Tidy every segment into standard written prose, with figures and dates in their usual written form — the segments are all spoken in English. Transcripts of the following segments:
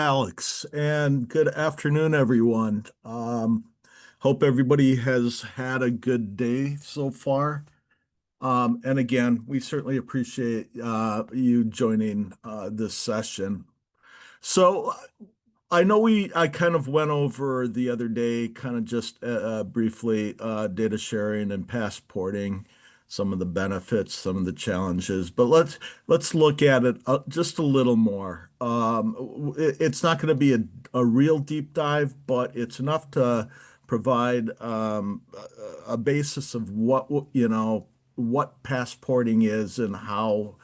Alex, and good afternoon, everyone. Hope everybody has had a good day so far. And again, we certainly appreciate you joining this session. So I know I kind of went over the other day, kind of just briefly, data sharing and passporting, some of the benefits, some of the challenges, but let's look at it just a little more. It's not going to be a real deep dive, but it's enough to provide a basis of what passporting is and how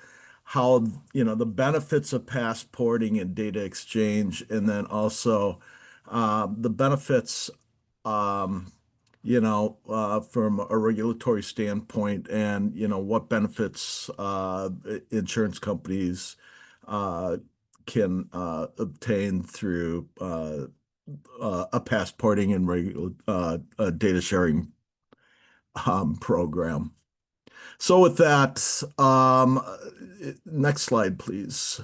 the benefits of passporting and data exchange, and then also the benefits from a regulatory standpoint, and what benefits insurance companies can obtain through a passporting and regular data sharing program. So with that, next slide, please.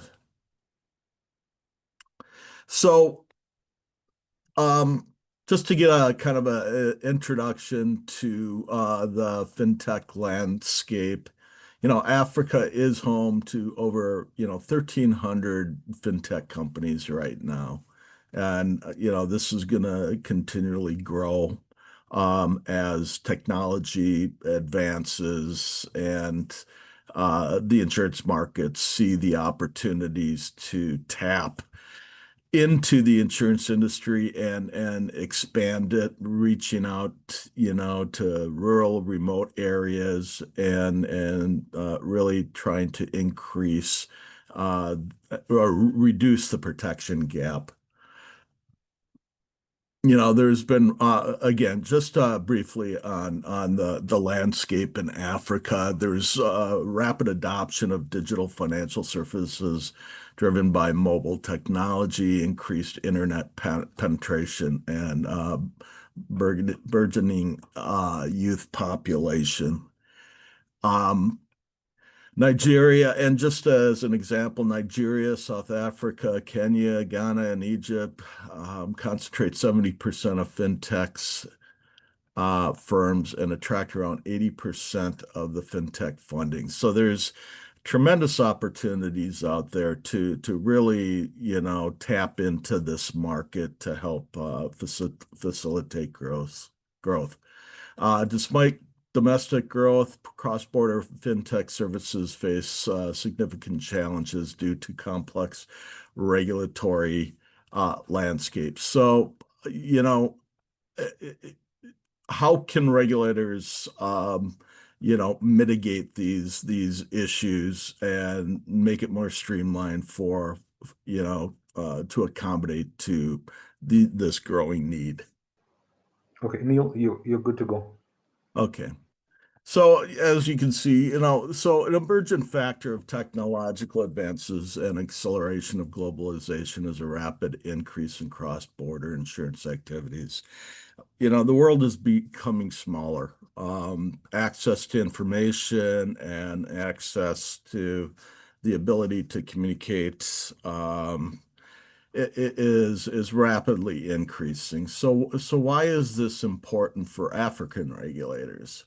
So, just to get a kind of an introduction to the fintech landscape, Africa is home to over 1,300 fintech companies right now, and this is going to continually grow as technology advances and the insurance markets see the opportunities to tap into the insurance industry and expand it, reaching out, to rural, remote areas and really trying to increase or reduce the protection gap. There's been again, just briefly on the landscape in Africa. There's rapid adoption of digital financial services driven by mobile technology, increased internet penetration, and burgeoning youth population. Um, Nigeria, and just as an example, Nigeria, South Africa, Kenya, Ghana, and Egypt concentrate 70% of fintechs firms and attract around 80% of the fintech funding. So there's tremendous opportunities out there to really, tap into this market to help facilitate growth. Despite domestic growth, cross-border fintech services face significant challenges due to complex regulatory landscapes. So, eh, eh, how can regulators, mitigate these issues and make it more streamlined for, to accommodate to this growing need? Okay, Neil, you're good to go. Okay. So as you can see, so an emergent factor of technological advances and acceleration of globalization is a rapid increase in cross-border insurance activities. The world is becoming smaller. Access to information and access to the ability to communicate is rapidly increasing. So why is this important for African regulators?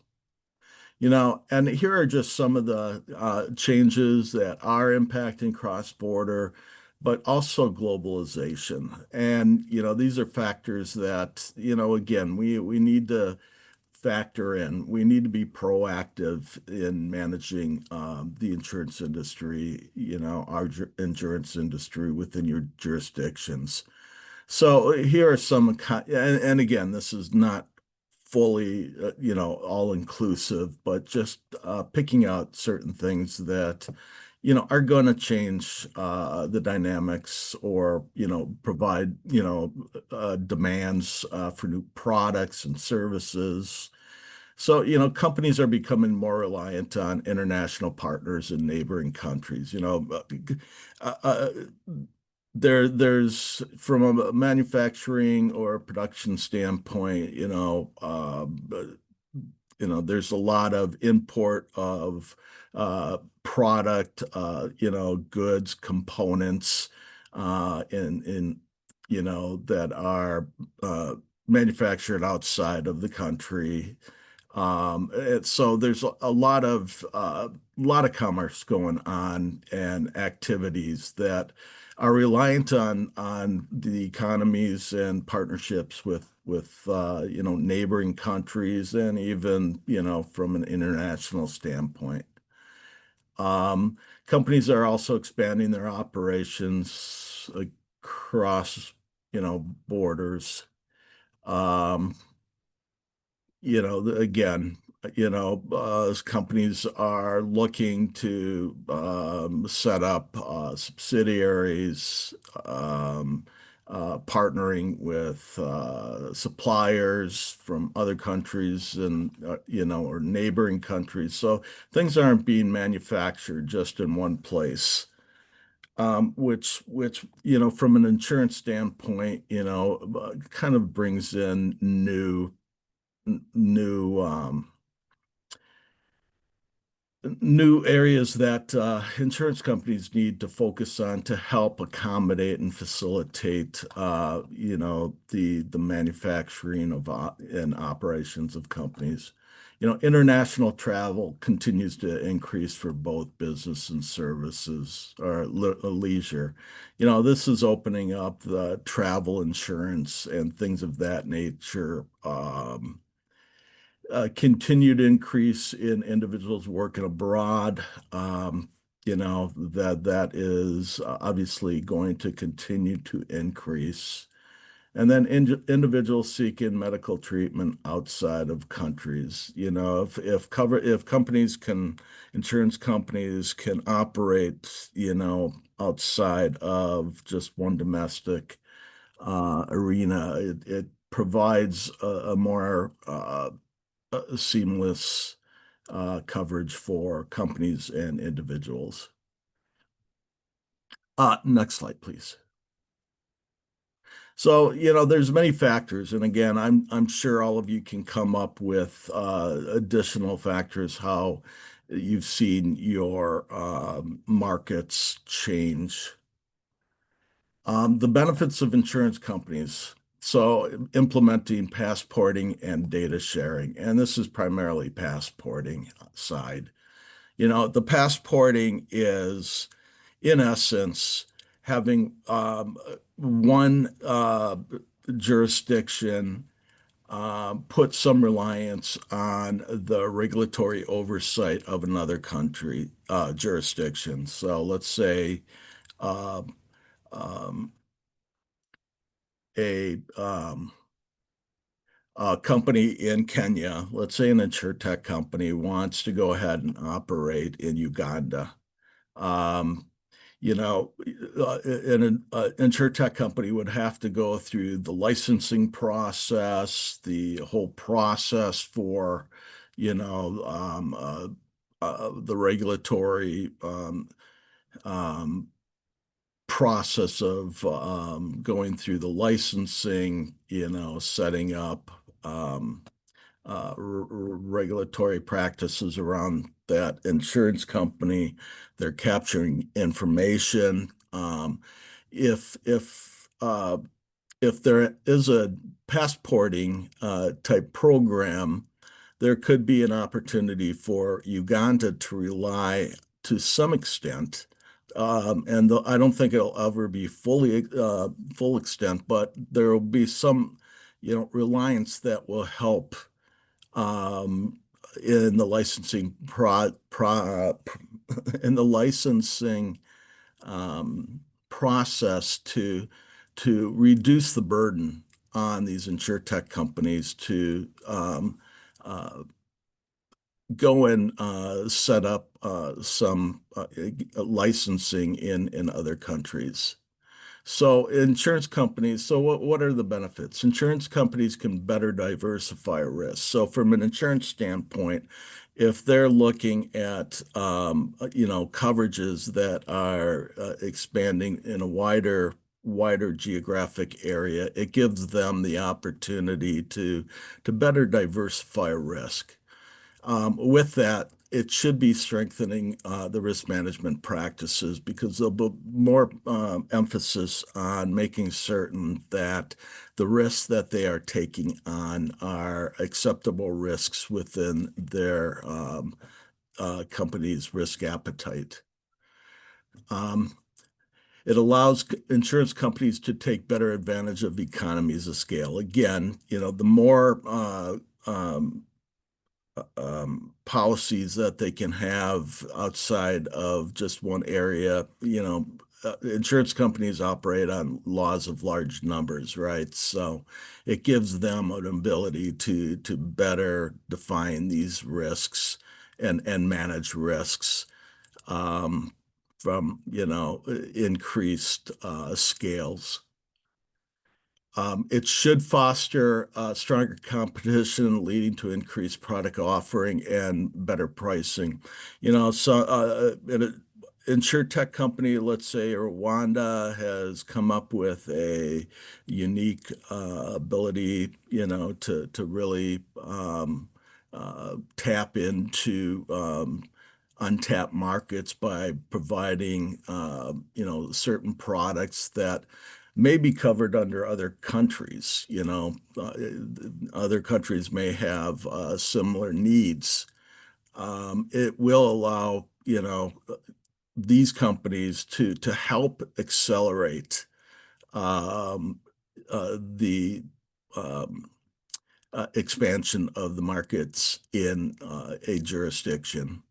And here are just some of the changes that are impacting cross-border, but also globalization. And, these are factors that, again, we need to factor in. We need to be proactive in managing the insurance industry, our insurance industry within your jurisdictions. So here are some, and again, this is not fully, all inclusive, but just picking out certain things that, are going to change the dynamics or, provide, demands for new products and services. So, companies are becoming more reliant on international partners in neighboring countries. Uh, there's from a manufacturing or production standpoint, there's a lot of import of product, goods, components, that are manufactured outside of the country. So there's a lot of commerce going on and activities that are reliant on the economies and partnerships with neighboring countries and even from an international standpoint. Companies are also expanding their operations across borders. Um, Again, as companies are looking to set up subsidiaries, partnering with suppliers from other countries and, or neighboring countries. So things aren't being manufactured just in one place. Which from an insurance standpoint, kind of brings in new new areas that insurance companies need to focus on to help accommodate and facilitate the manufacturing of and operations of companies. International travel continues to increase for both business and services or leisure. This is opening up the travel insurance and things of that nature. Continued increase in individuals working abroad. That is obviously going to continue to increase. And then individuals seeking medical treatment outside of countries. If insurance companies can operate, outside of just one domestic arena, it provides a more seamless coverage for companies and individuals. Next slide, please. So, there's many factors, and again, I'm sure all of you can come up with additional factors how you've seen your markets change. The benefits of insurance companies. So implementing passporting and data sharing, and this is primarily passporting side. The passporting is, in essence, having one jurisdiction put some reliance on the regulatory oversight of another country jurisdiction. So let's say um, um, a company in Kenya, let's say an Insurtech company, wants to go ahead and operate in Uganda. Um, an Insurtech company would have to go through the licensing process, the whole process for, the regulatory um, process of going through the licensing, setting up regulatory practices around that insurance company. They're capturing information. If if uh, if there is a passporting type program, there could be an opportunity for Uganda to rely to some extent, and I don't think it'll ever be fully full extent, but there will be some, reliance that will help um, in the licensing in the licensing um, process to reduce the burden on these insurtech companies to uh, go and set up some licensing in other countries. So what are the benefits? Insurance companies can better diversify risk. So from an insurance standpoint, if they're looking at coverages that are expanding in a wider geographic area, it gives them the opportunity to better diversify risk. With that, it should be strengthening the risk management practices because there'll be more emphasis on making certain that the risks that they are taking on are acceptable risks within their company's risk appetite. It allows insurance companies to take better advantage of economies of scale. Again, the more policies that they can have outside of just one area. Insurance companies operate on laws of large numbers, right? So it gives them an ability to better define these risks and manage risks from increased scales. It should foster stronger competition, leading to increased product offering and better pricing. So an Insurtech company, let's say Rwanda, has come up with a unique ability, to really tap into untapped markets by providing, certain products that may be covered under other countries. Other countries may have similar needs. It will allow, these companies to help accelerate the expansion of the markets in a jurisdiction.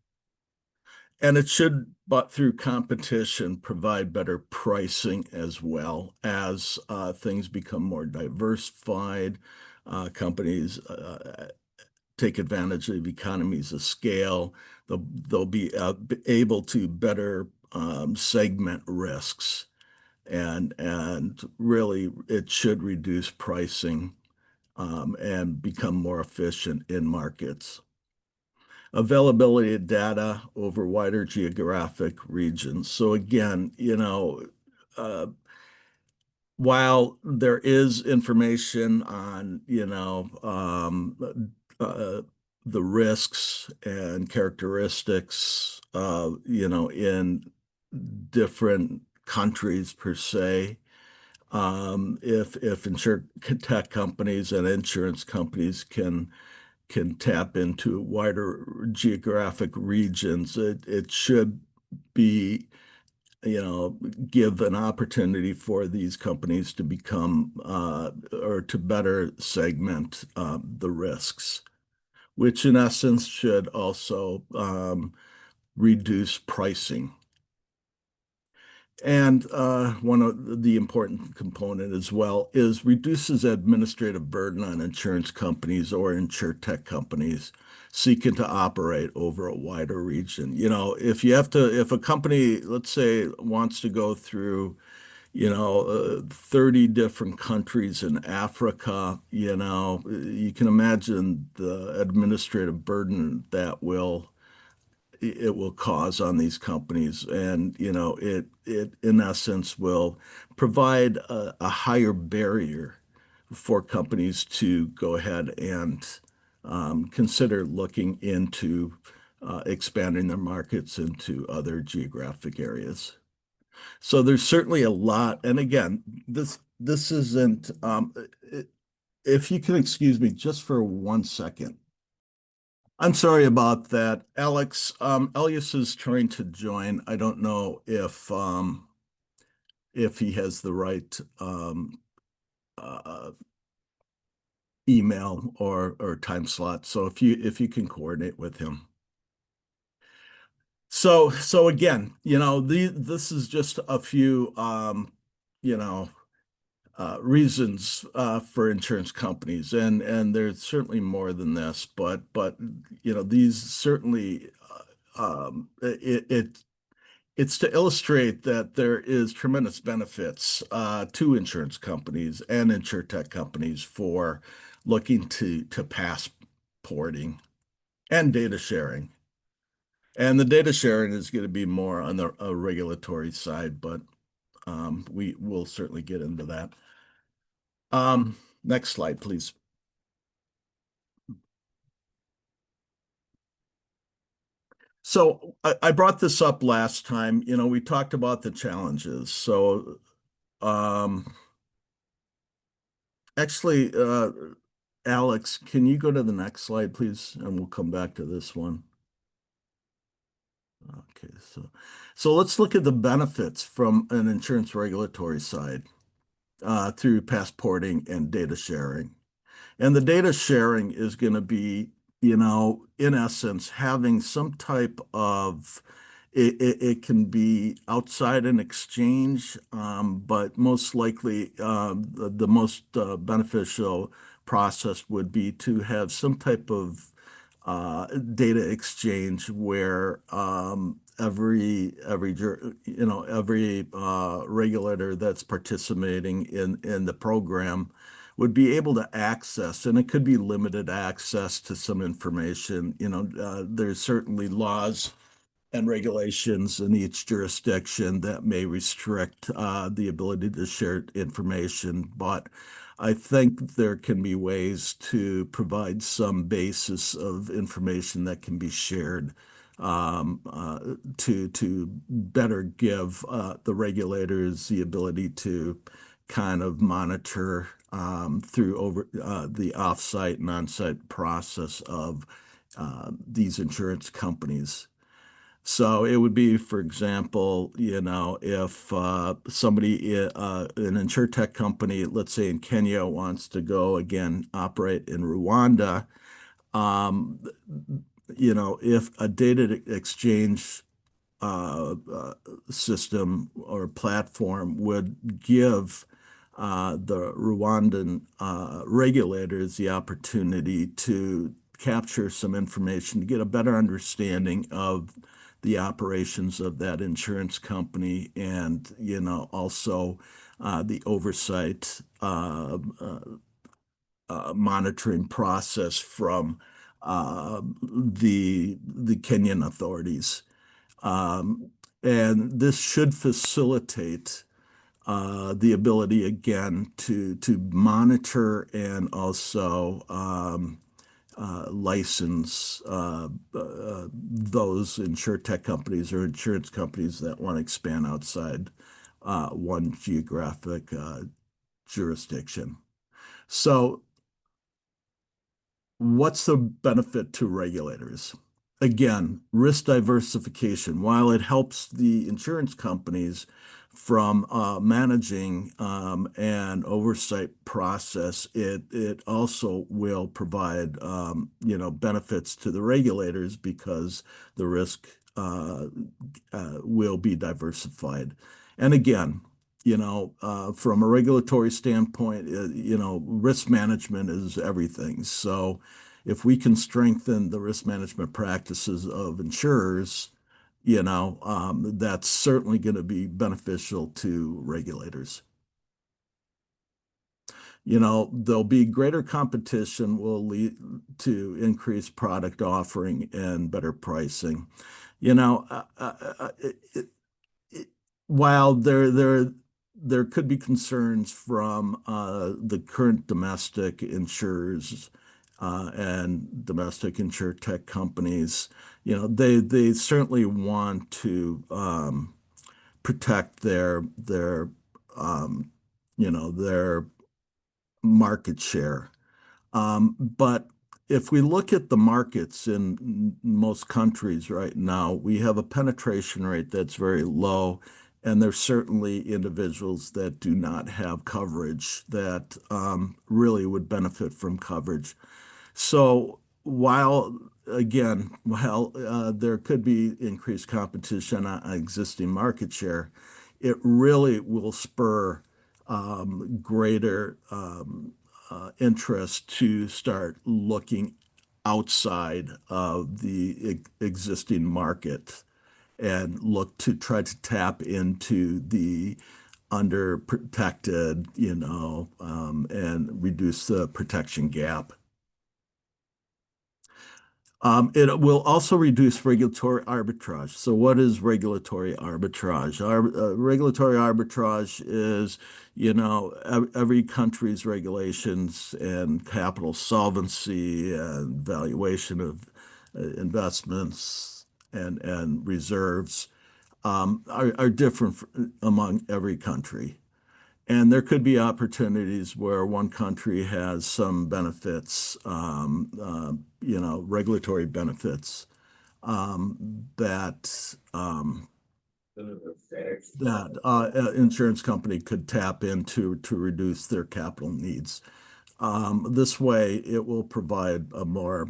And it should, but through competition, provide better pricing as well as things become more diversified. Companies take advantage of economies of scale. They'll be able to better segment risks, and really it should reduce pricing and become more efficient in markets. Availability of data over wider geographic regions. So again, while there is information on, the risks and characteristics, in different countries per se, if insurtech companies and insurance companies can tap into wider geographic regions, it should be, give an opportunity for these companies to become or to better segment the risks, which in essence should also reduce pricing. And one of the important component as well is reduces administrative burden on insurance companies or insurtech companies seeking to operate over a wider region. If a company, let's say, wants to go through, 30 different countries in Africa, you can imagine the administrative burden that it will cause on these companies. And, it in essence will provide a higher barrier for companies to go ahead and consider looking into expanding their markets into other geographic areas. So there's certainly a lot. And again, this isn't, if you can excuse me just for 1 second. I'm sorry about that, Alex. Elias is trying to join. I don't know if he has the right email or time slot. So if you can coordinate with him. So again, this is just a few you know reasons for insurance companies, and there's certainly more than this, but these certainly it's to illustrate that there is tremendous benefits to insurance companies and insurtech companies for looking to passporting and data sharing. And the data sharing is going to be more on the regulatory side, but we will certainly get into that. Next slide, please. So I brought this up last time. We talked about the challenges. So um, actually, Alex, can you go to the next slide, please? And we'll come back to this one. Okay, so let's look at the benefits from an insurance regulatory side through passporting and data sharing. And the data sharing is going to be, in essence, having some type of it can be outside an exchange, but most likely the most beneficial process would be to have some type of data exchange where every regulator that's participating in the program would be able to access, and it could be limited access to some information. There's certainly laws and regulations in each jurisdiction that may restrict the ability to share information, but I think there can be ways to provide some basis of information that can be shared to better give the regulators the ability to kind of monitor through over the offsite and onsite process of these insurance companies. So it would be, for example, if somebody, an Insurtech company, let's say in Kenya, wants to go again operate in Rwanda, um, if a data exchange system or platform would give the Rwandan regulators the opportunity to capture some information to get a better understanding of the operations of that insurance company and, also the oversight monitoring process from the Kenyan authorities. And this should facilitate the ability again to monitor and also license those insurtech companies or insurance companies that want to expand outside one geographic jurisdiction. So what's the benefit to regulators? Again, risk diversification. While it helps the insurance companies from managing and oversight process, it also will provide benefits to the regulators because the risk will be diversified. And again, from a regulatory standpoint, risk management is everything. So if we can strengthen the risk management practices of insurers, that's certainly going to be beneficial to regulators. There'll be greater competition will lead to increased product offering and better pricing. You know, while there could be concerns from the current domestic insurers and domestic insurtech companies, they certainly want to protect um, their market share. But if we look at the markets in most countries right now, we have a penetration rate that's very low, and there's certainly individuals that do not have coverage that really would benefit from coverage. So while there could be increased competition on existing market share, it really will spur greater interest to start looking outside of the existing market and look to try to tap into the underprotected, and reduce the protection gap. It will also reduce regulatory arbitrage. So what is regulatory arbitrage? Regulatory arbitrage is, every country's regulations and capital solvency and valuation of investments and reserves are different among every country. And there could be opportunities where one country has some benefits, regulatory benefits that an insurance company could tap into to reduce their capital needs. This way, it will provide a more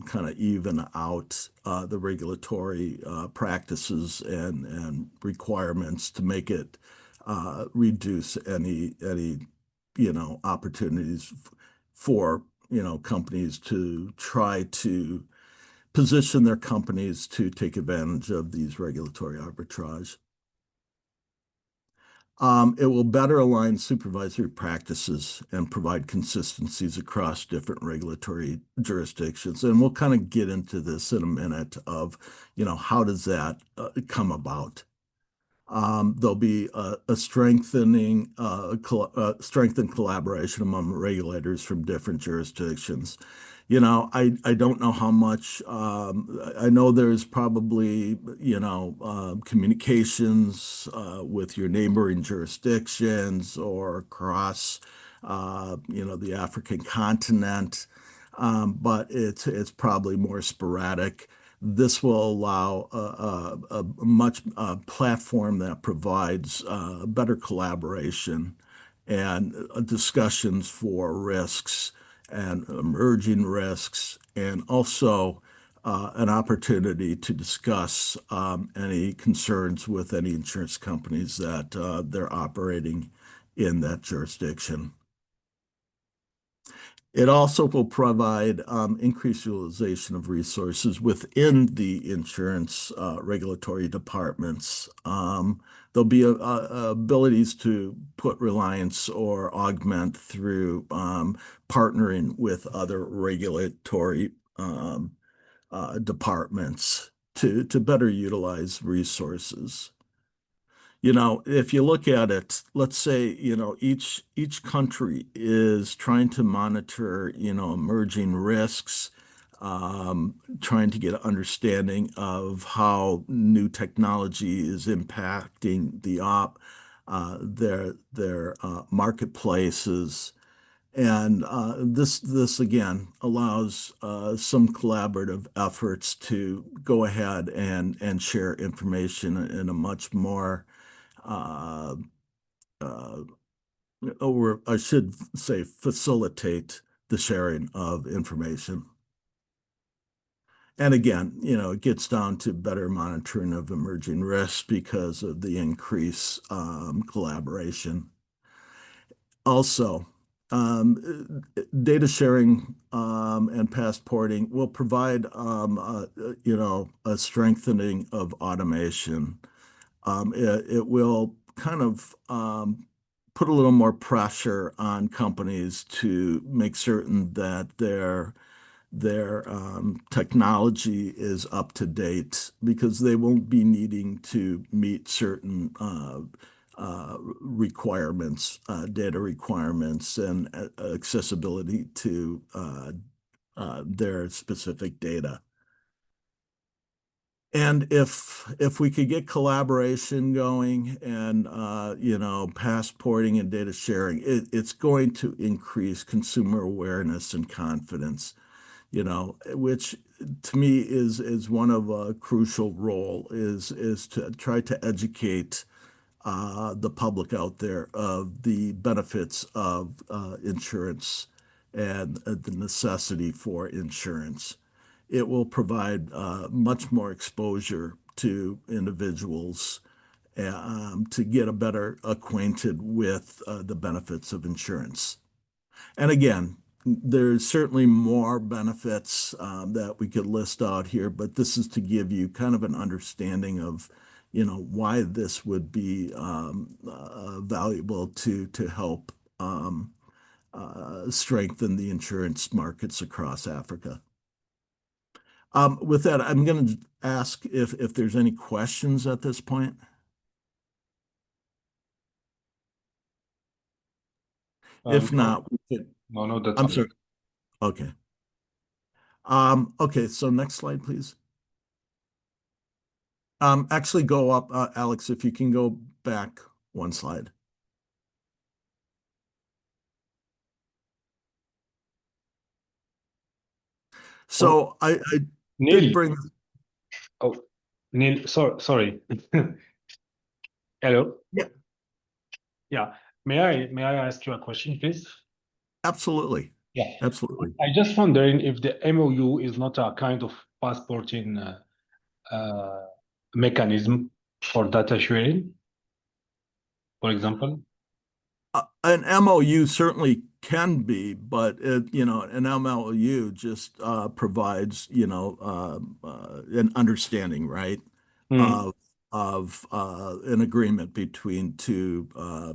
kind of even out the regulatory practices and requirements to make it reduce any opportunities for companies to try to position their companies to take advantage of these regulatory arbitrage. It will better align supervisory practices and provide consistencies across different regulatory jurisdictions. And we'll kind of get into this in a minute of, how does that come about? There'll be a strengthened collaboration among regulators from different jurisdictions. I don't know how much, I know there's probably, communications with your neighboring jurisdictions or across, the African continent, but it's probably more sporadic. This will allow a much platform that provides better collaboration and discussions for risks and emerging risks, and also an opportunity to discuss any concerns with any insurance companies that they're operating in that jurisdiction. It also will provide increased utilization of resources within the insurance regulatory departments. There'll be abilities to put reliance or augment through partnering with other regulatory departments to better utilize resources. If you look at it, let's say, each country is trying to monitor, emerging risks, trying to get an understanding of how new technology is impacting their marketplaces. And this again allows some collaborative efforts to go ahead and share information in a much more uh, uh, or I should say, facilitate the sharing of information. And again, it gets down to better monitoring of emerging risks because of the increased collaboration. Also, data sharing and passporting will provide, a strengthening of automation. It will kind of put a little more pressure on companies to make certain that their technology is up to date because they won't be needing to meet certain requirements, data requirements, and accessibility to their specific data. And if we could get collaboration going and passporting and data sharing, it's going to increase consumer awareness and confidence, which to me is one of a crucial role is to try to educate the public out there of the benefits of insurance and the necessity for insurance. It will provide much more exposure to individuals to get a better acquainted with the benefits of insurance. And again, there's certainly more benefits that we could list out here, but this is to give you kind of an understanding of, why this would be valuable to help strengthen the insurance markets across Africa. With that, I'm going to ask if there's any questions at this point. If No, not, we could, no, that's I'm good. sorry. Okay. Okay, so next slide, please. Actually go up, Alex, if you can go back one slide. Oh, So I did Neil. bring, Oh, Neil. Sorry. Hello. yeah, Yeah. May I ask you a question, please? absolutely. Yeah. Absolutely. I just wondering if the MOU is not a kind of passporting uh, mechanism for data sharing, for example. An MOU certainly can be, but an MOU just provides, an understanding, right? Hmm. Of an agreement between two,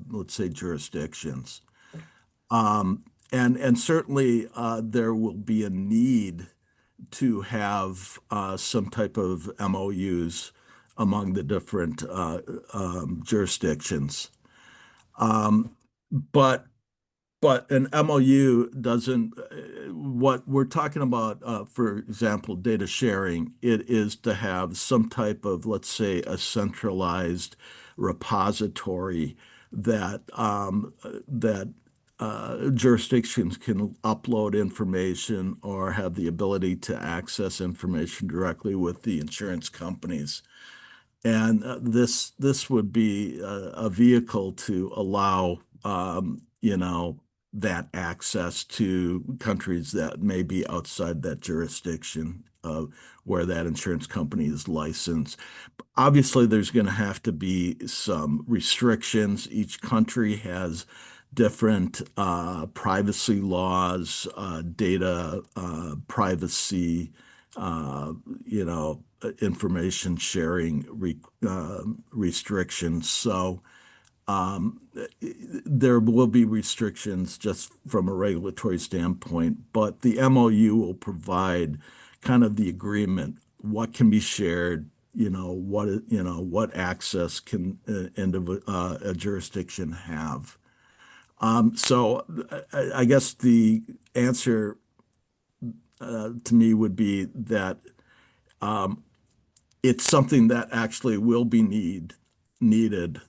let's say, jurisdictions. And certainly there will be a need to have some type of MOUs among the different jurisdictions. But but an MOU doesn't, what we're talking about, for example, data sharing, it is to have some type of, let's say, a centralized repository that jurisdictions can upload information or have the ability to access information directly with the insurance companies. And this would be a vehicle to allow that access to countries that may be outside that jurisdiction where that insurance company is licensed. Obviously, there's going to have to be some restrictions. Each country has different privacy laws, data privacy, you know, information sharing restrictions. So there will be restrictions just from a regulatory standpoint, but the MOU will provide kind of the agreement, what can be shared, what access can a jurisdiction have. So I guess the answer to me would be that it's something that actually will be needed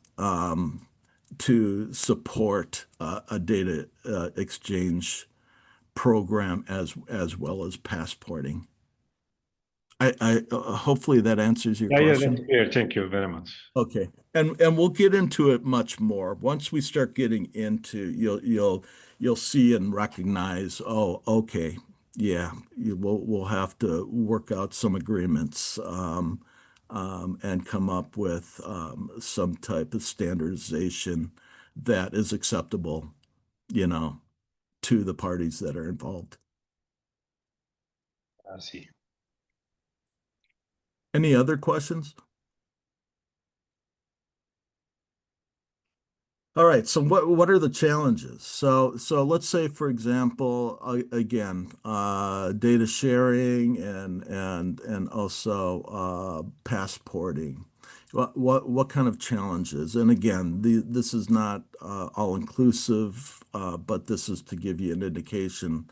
to support a data exchange program as well as passporting. Hopefully that answers your Yeah, that's question. clear. Thank you very much. Okay. And we'll get into it much more. Once we start getting into, you'll see and recognize, oh, okay, yeah, we'll have to work out some agreements and come up with some type of standardization that is acceptable, you know, to the parties that are involved. I see. Any other questions? All right, so what are the challenges? So let's say, for example, again, data sharing and also passporting. What kind of challenges? And again, this is not all inclusive, but this is to give you an indication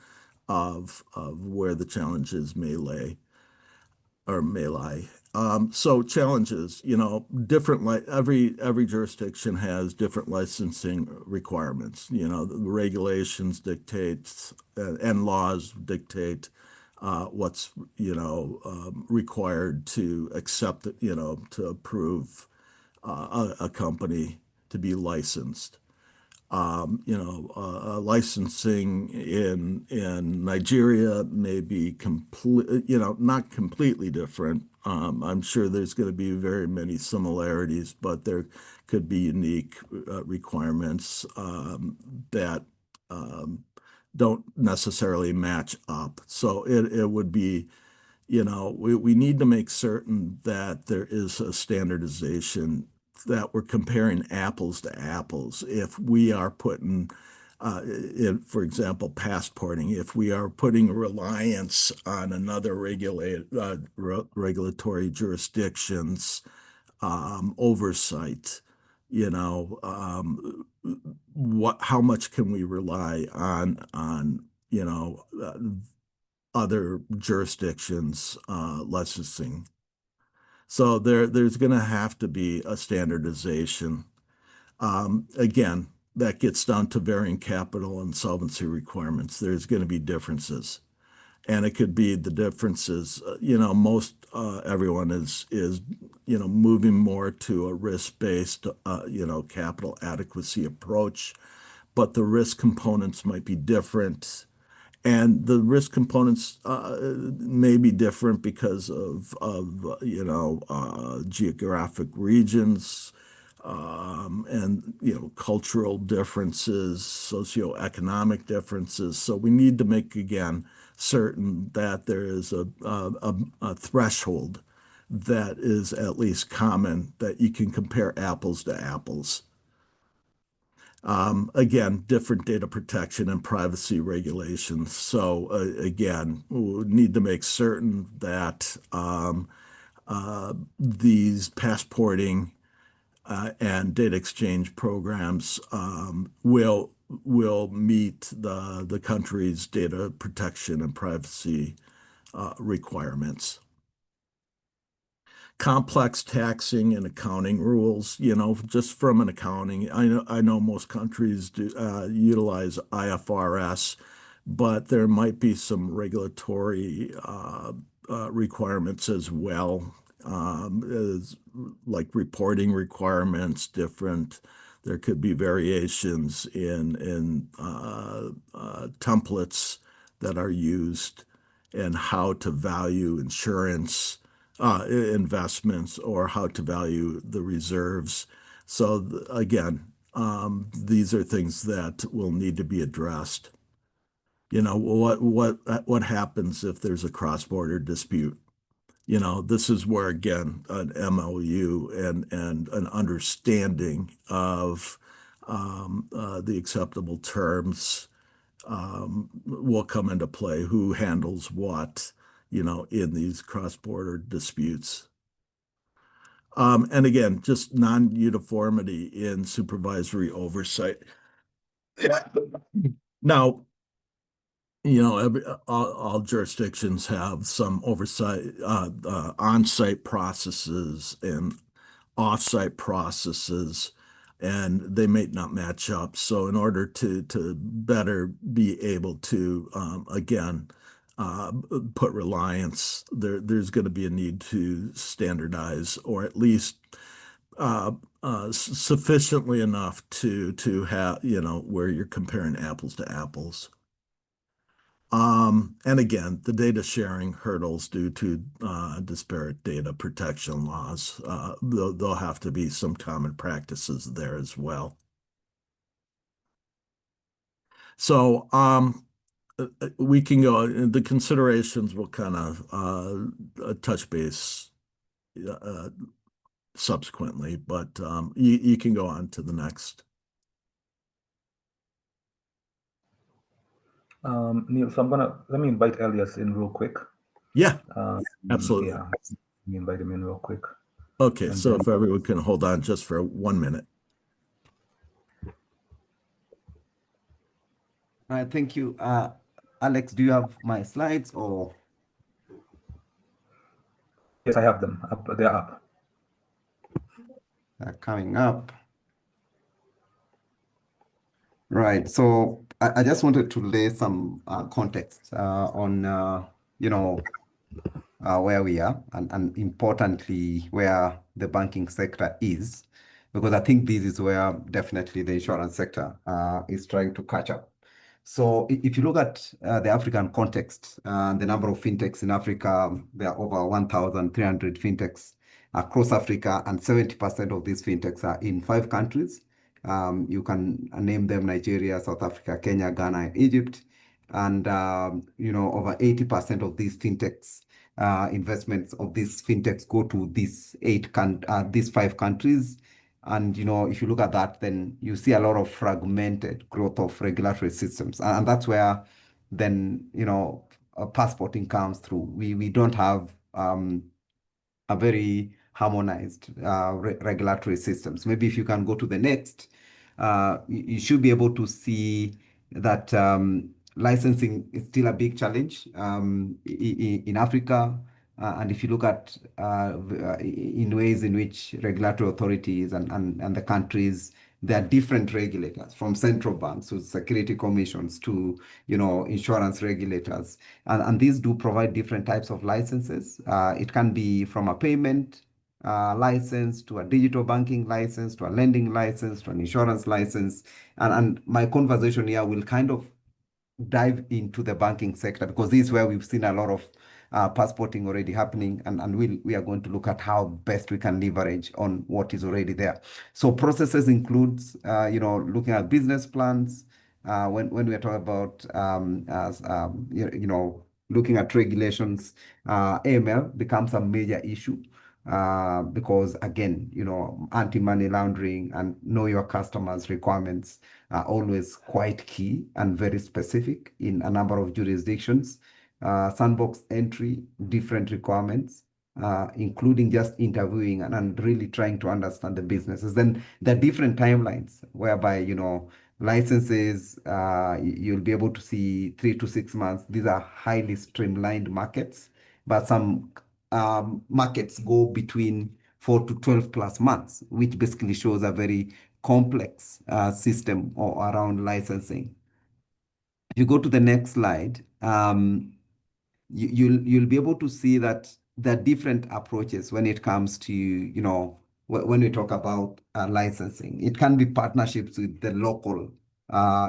of where the challenges may lay or may lie. So challenges, different every jurisdiction has different licensing requirements. The regulations dictate and laws dictate what's required to accept, to approve a company to be licensed. Licensing in Nigeria may be not completely different. I'm sure there's going to be very many similarities, but there could be unique requirements that um, don't necessarily match up. So it would be, we need to make certain that there is a standardization, that we're comparing apples to apples. If we are putting, for example, passporting, if we are putting reliance on another regulatory jurisdiction's oversight, how much can we rely on, other jurisdictions licensing? So there's going to have to be a standardization. Again, that gets down to varying capital and solvency requirements. There's going to be differences. And it could be the differences, most everyone is moving more to a risk-based, capital adequacy approach, but the risk components might be different. And the risk components may be different because of geographic regions, and cultural differences, socioeconomic differences. So we need to make again certain that there is a threshold that is at least common that you can compare apples to apples. Again, different data protection and privacy regulations. So again, we need to make certain that these passporting and data exchange programs will meet the country's data protection and privacy requirements. Complex taxing and accounting rules, just from an accounting, I know most countries do utilize IFRS, but there might be some regulatory requirements as well, like reporting requirements, different. There could be variations in templates that are used and how to value insurance investments or how to value the reserves. So again, these are things that will need to be addressed. What happens if there's a cross-border dispute? This is where again an MOU and an understanding of the acceptable terms will come into play. Who handles what, in these cross-border disputes. And again, just non-uniformity in supervisory oversight. Now, all jurisdictions have some oversight, on-site processes and off-site processes, and they may not match up. So in order to better be able to, again, put reliance, there's going to be a need to standardize or at least sufficiently enough to have, where you're comparing apples to apples. And again, the data sharing hurdles due to disparate data protection laws, there'll have to be some common practices there as well. So we can go, the considerations will kind of touch base subsequently, but you can go on to the next. Neil, so let me invite Elias in real quick. Yeah, absolutely. Yeah, let me invite him in real quick. Okay, and so if everyone can hold on just for 1 minute. All right, thank you. Alex, do you have my slides or? Yes, I have them. They're up. They're coming up. Right. So I just wanted to lay some context on, where we are and importantly, where the banking sector is, because I think this is where definitely the insurance sector is trying to catch up. So if you look at the African context, the number of fintechs in Africa, there are over 1,300 fintechs across Africa, and 70% of these fintechs are in 5 countries. You can name them: Nigeria, South Africa, Kenya, Ghana, and Egypt. And, over 80% of these fintechs, investments of these fintechs go to these 5 countries. And, if you look at that, then you see a lot of fragmented growth of regulatory systems. And that's where then, passporting comes through. We don't have a very harmonized regulatory systems. Maybe if you can go to the next, you should be able to see that licensing is still a big challenge in Africa. And if you look at in ways in which regulatory authorities and the countries, there are different regulators from central banks to security commissions to insurance regulators, and these do provide different types of licenses. It can be from a payment license to a digital banking license to a lending license to an insurance license, and my conversation here will kind of dive into the banking sector because this is where we've seen a lot of passporting already happening, and we are going to look at how best we can leverage on what is already there. So processes includes, looking at business plans. When we are talking about looking at regulations, AML becomes a major issue. Because again, anti-money laundering and know your customers requirements are always quite key and very specific in a number of jurisdictions. Sandbox entry, different requirements, including just interviewing and really trying to understand the businesses. Then there are different timelines whereby, licenses, you'll be able to see 3 to 6 months. These are highly streamlined markets, but some markets go between 4 to 12 plus months, which basically shows a very complex system around licensing. If you go to the next slide, you'll be able to see that there are different approaches when it comes to when we talk about licensing. It can be partnerships with the local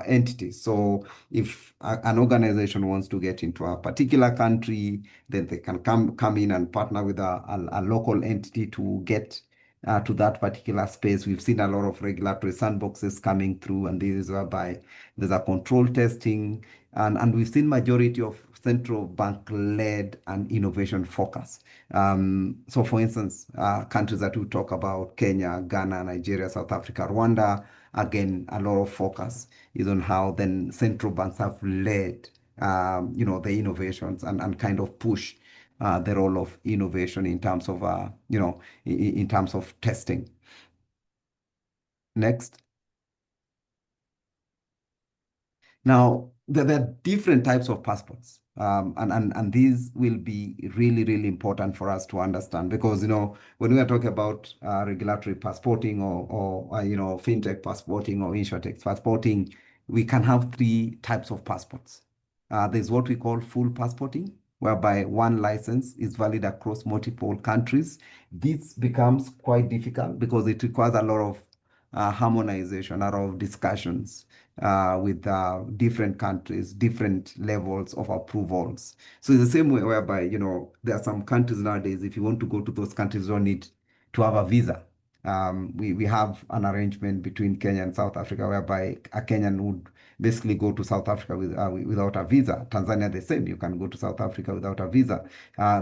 entities. So if an organization wants to get into a particular country, then they can come in and partner with a local entity to get to that particular space. We've seen a lot of regulatory sandboxes coming through, and this is whereby there's a control testing, and we've seen majority of central bank-led and innovation focus. So for instance, countries that we talk about, Kenya, Ghana, Nigeria, South Africa, Rwanda, again, a lot of focus is on how then central banks have led, the innovations and kind of push the role of innovation in terms of, in terms of testing. Next. Now, there are different types of passports, and these will be really, really important for us to understand because, when we are talking about regulatory passporting or fintech passporting or Insurtech passporting, we can have 3 types of passports. There's what we call full passporting, whereby one license is valid across multiple countries. This becomes quite difficult because it requires a lot of harmonization, a lot of discussions with different countries, different levels of approvals. So it's the same way whereby, there are some countries nowadays, if you want to go to those countries, you don't need to have a visa. We have an arrangement between Kenya and South Africa whereby a Kenyan would basically go to South Africa without a visa. Tanzania, the same. You can go to South Africa without a visa.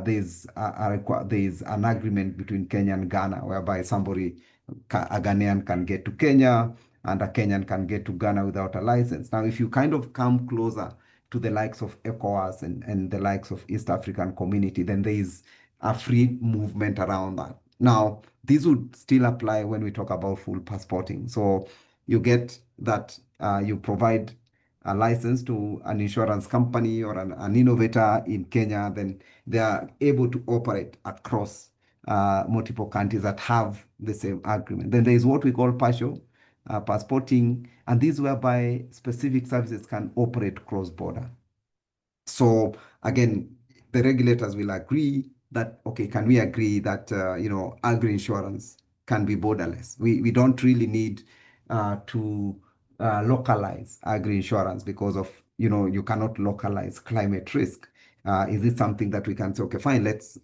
There's an agreement between Kenya and Ghana whereby a Ghanaian can get to Kenya and a Kenyan can get to Ghana without a license. Now, if you kind of come closer to the likes of ECOWAS and the likes of East African Community, then there is a free movement around that. Now, this would still apply when we talk about full passporting. So you get that you provide a license to an insurance company or an innovator in Kenya, then they are able to operate across multiple countries that have the same agreement. Then there is what we call partial passporting, and this whereby specific services can operate cross-border. So again, the regulators will agree that, okay, can we agree that, agri-insurance can be borderless? We don't really need to localize agri-insurance because of, you cannot localize climate risk. Is it something that we can say, okay, fine, let's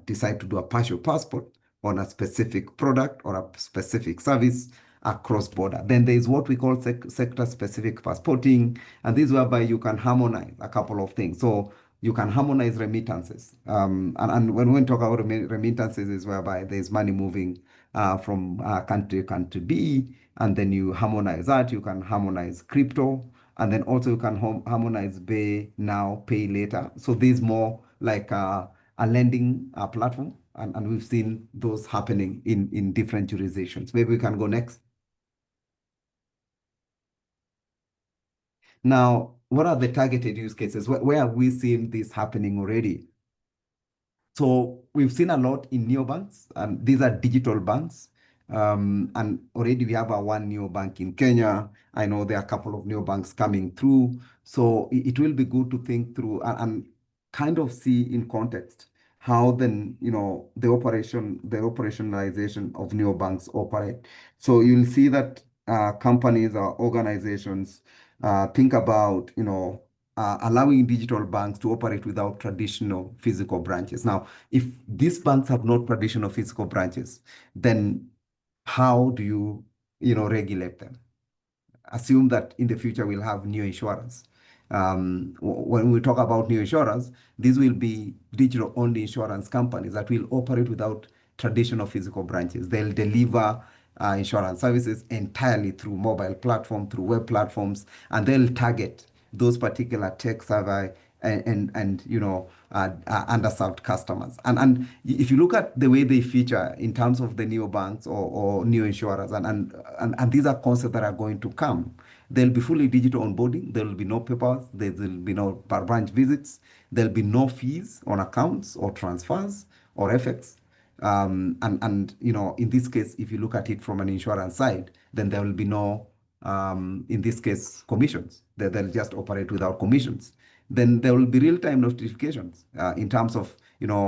decide to do a partial passport on a specific product or a specific service across border? Then there is what we call sector-specific passporting, and this is whereby you can harmonize a couple of things. So you can harmonize remittances. And when we talk about remittances is whereby there's money moving from country to country B, and then you harmonize that. You can harmonize crypto, and then also you can harmonize pay now, pay later. So there's more like a lending platform, and we've seen those happening in different jurisdictions. Maybe we can go next. Now, what are the targeted use cases? Where have we seen this happening already? So we've seen a lot in neobanks, and these are digital banks. And already we have our one neobank in Kenya. I know there are a couple of neobanks coming through. So it will be good to think through and kind of see in context how then, the operationalization of neobanks operate. So you'll see that companies or organizations think about, allowing digital banks to operate without traditional physical branches. Now, if these banks have no traditional physical branches, then how do you regulate them? Assume that in the future we'll have new insurance. When we talk about new insurance, these will be digital-only insurance companies that will operate without traditional physical branches. They'll deliver insurance services entirely through mobile platform, through web platforms, and they'll target those particular tech savvy and underserved customers. And if you look at the way they feature in terms of the neobanks or new insurers, and these are concepts that are going to come. There'll be fully digital onboarding. There will be no papers. There will be no per branch visits. There'll be no fees on accounts or transfers or FX. And in this case, if you look at it from an insurance side, then there will be no, in this case, commissions. They'll just operate without commissions. Then there will be real-time notifications in terms of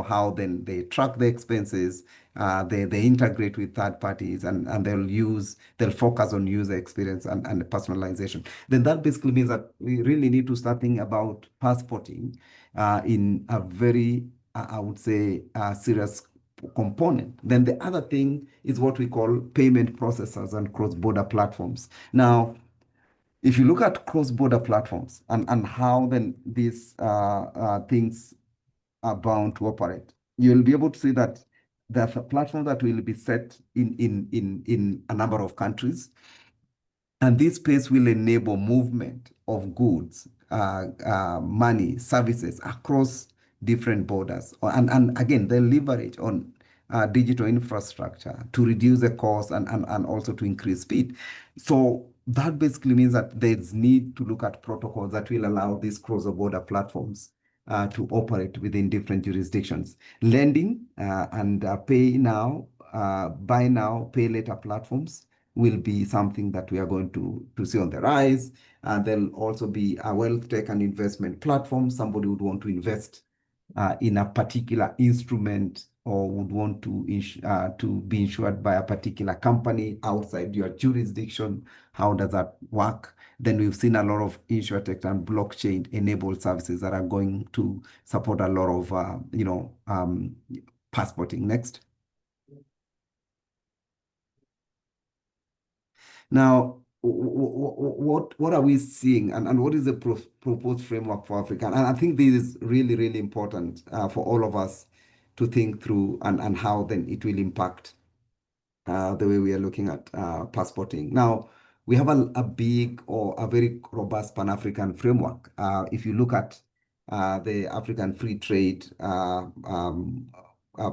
how then they track the expenses, they integrate with third parties, and they'll focus on user experience and personalization. Then that basically means that we really need to start thinking about passporting in a very, I would say, serious component. Then the other thing is what we call payment processors and cross-border platforms. Now, if you look at cross-border platforms and how then these things are bound to operate, you'll be able to see that there's a platform that will be set in a number of countries. And this space will enable movement of goods, money, services across different borders. And again, they leverage on digital infrastructure to reduce the cost and also to increase speed. So that basically means that there's need to look at protocols that will allow these cross-border platforms to operate within different jurisdictions. Lending and pay now, buy now, pay later platforms will be something that we are going to see on the rise. There'll also be a wealth tech and investment platform. Somebody would want to invest in a particular instrument or would want to be insured by a particular company outside your jurisdiction. How does that work? Then we've seen a lot of Insurtech and blockchain-enabled services that are going to support a lot of, passporting. Next. Now, what are we seeing and what is the proposed framework for Africa? And I think this is really, really important for all of us to think through and how then it will impact the way we are looking at passporting. Now, we have a big or a very robust Pan-African framework. If you look at the African free trade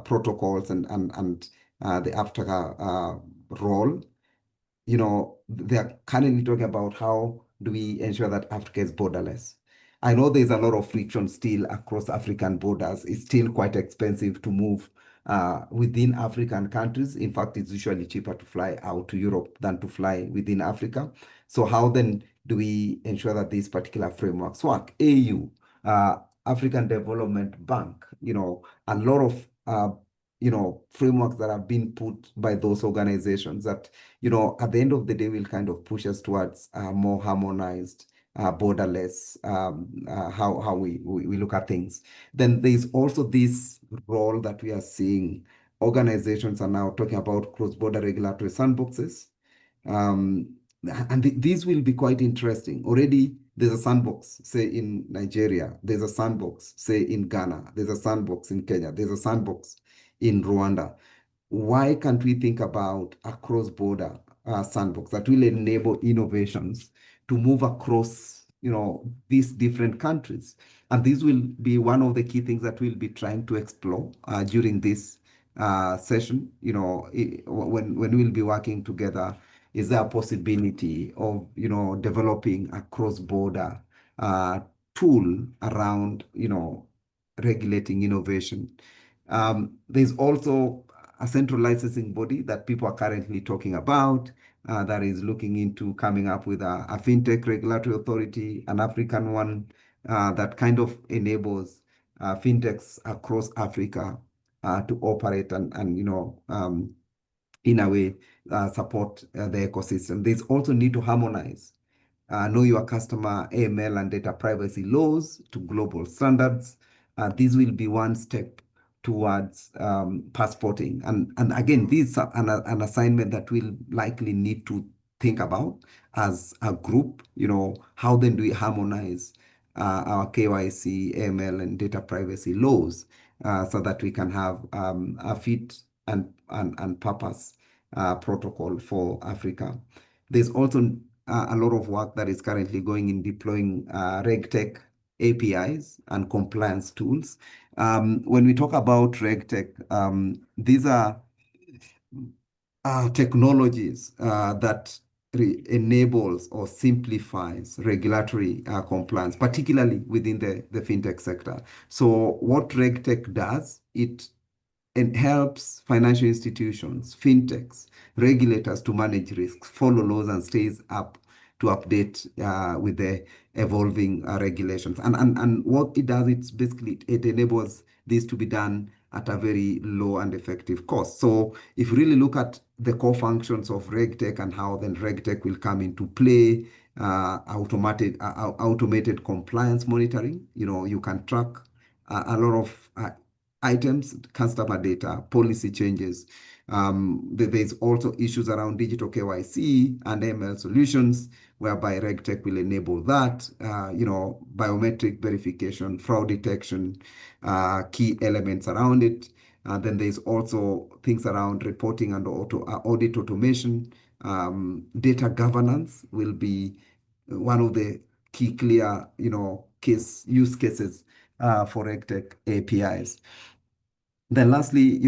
protocols and the Africa role, they're currently talking about how do we ensure that Africa is borderless. I know there's a lot of friction still across African borders. It's still quite expensive to move within African countries. In fact, it's usually cheaper to fly out to Europe than to fly within Africa. So how then do we ensure that these particular frameworks work? AU, African Development Bank, a lot of frameworks that have been put by those organizations that, at the end of the day, will kind of push us towards more harmonized, borderless, how we look at things. Then there's also this role that we are seeing. Organizations are now talking about cross-border regulatory sandboxes. These will be quite interesting. Already, there's a sandbox, say in Nigeria. There's a sandbox, say in Ghana. There's a sandbox in Kenya. There's a sandbox in Rwanda. Why can't we think about a cross-border sandbox that will enable innovations to move across, these different countries? And this will be one of the key things that we'll be trying to explore during this session. When we'll be working together, is there a possibility of, developing a cross-border tool around, regulating innovation? There's also a central licensing body that people are currently talking about that is looking into coming up with a fintech regulatory authority, an African one that kind of enables fintechs across Africa to operate and in a way support the ecosystem. There's also need to harmonize know your customer AML and data privacy laws to global standards. This will be one step towards passporting. And again, this is an assignment that we'll likely need to think about as a group. How then do we harmonize our KYC, AML, and data privacy laws so that we can have a fit and purpose protocol for Africa. There's also a lot of work that is currently going in deploying RegTech APIs and compliance tools. When we talk about RegTech, these are technologies that enables or simplifies regulatory compliance, particularly within the fintech sector. So what RegTech does, it helps financial institutions, fintechs, regulators to manage risks, follow laws, and stays up to update with the evolving regulations. And what it does, it's basically, it enables this to be done at a very low and effective cost. So if you really look at the core functions of RegTech and how then RegTech will come into play, automated compliance monitoring, you can track a lot of items, customer data, policy changes. There's also issues around digital KYC and ML solutions, whereby RegTech will enable that, biometric verification, fraud detection, key elements around it. Then there's also things around reporting and audit automation. Data governance will be one of the key clear, use cases for RegTech APIs. Then lastly,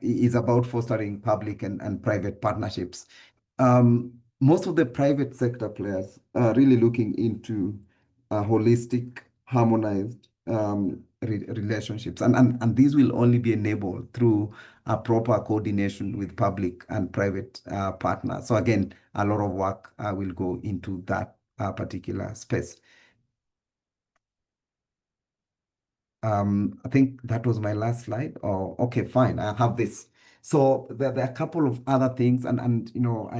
is about fostering public and private partnerships. Most of the private sector players are really looking into holistic, harmonized relationships. And these will only be enabled through a proper coordination with public and private partners. So again, a lot of work will go into that particular space. I think that was my last slide. Oh, okay, fine. I have this. So there are a couple of other things, and I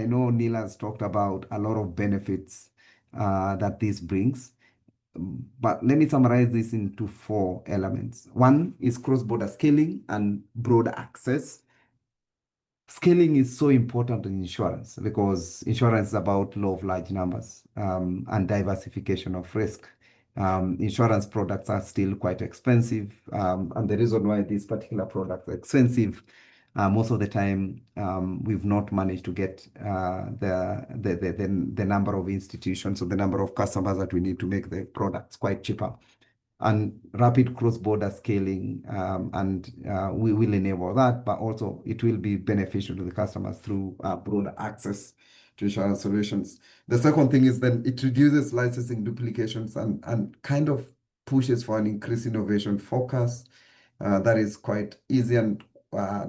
know Neil has talked about a lot of benefits that this brings. But let me summarize this into 4 elements. One is cross-border scaling and broad access. Scaling is so important in insurance because insurance is about law of large numbers and diversification of risk. Insurance products are still quite expensive, and the reason why these particular products are expensive, most of the time, we've not managed to get the number of institutions or the number of customers that we need to make the products quite cheaper. And rapid cross-border scaling, and we will enable that, but also it will be beneficial to the customers through broader access to insurance solutions. The second thing is then it reduces licensing duplications and kind of pushes for an increased innovation focus that is quite easy and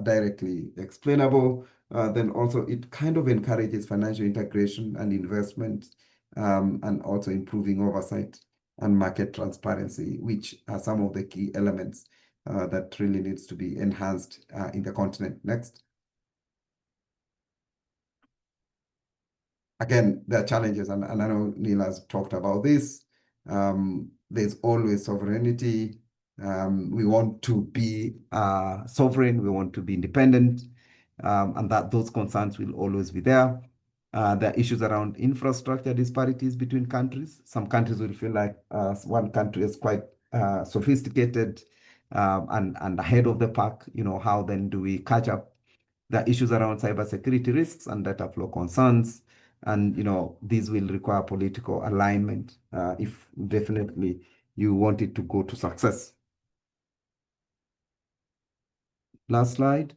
directly explainable. Then also it kind of encourages financial integration and investment, and also improving oversight and market transparency, which are some of the key elements that really needs to be enhanced in the continent. Next. Again, there are challenges, and I know Neil has talked about this. There's always sovereignty. We want to be sovereign, we want to be independent, and that those concerns will always be there. There are issues around infrastructure disparities between countries. Some countries will feel like one country is quite sophisticated and ahead of the pack. How then do we catch up? There are issues around cybersecurity risks and data flow concerns. And, these will require political alignment if definitely you want it to go to success. Last slide.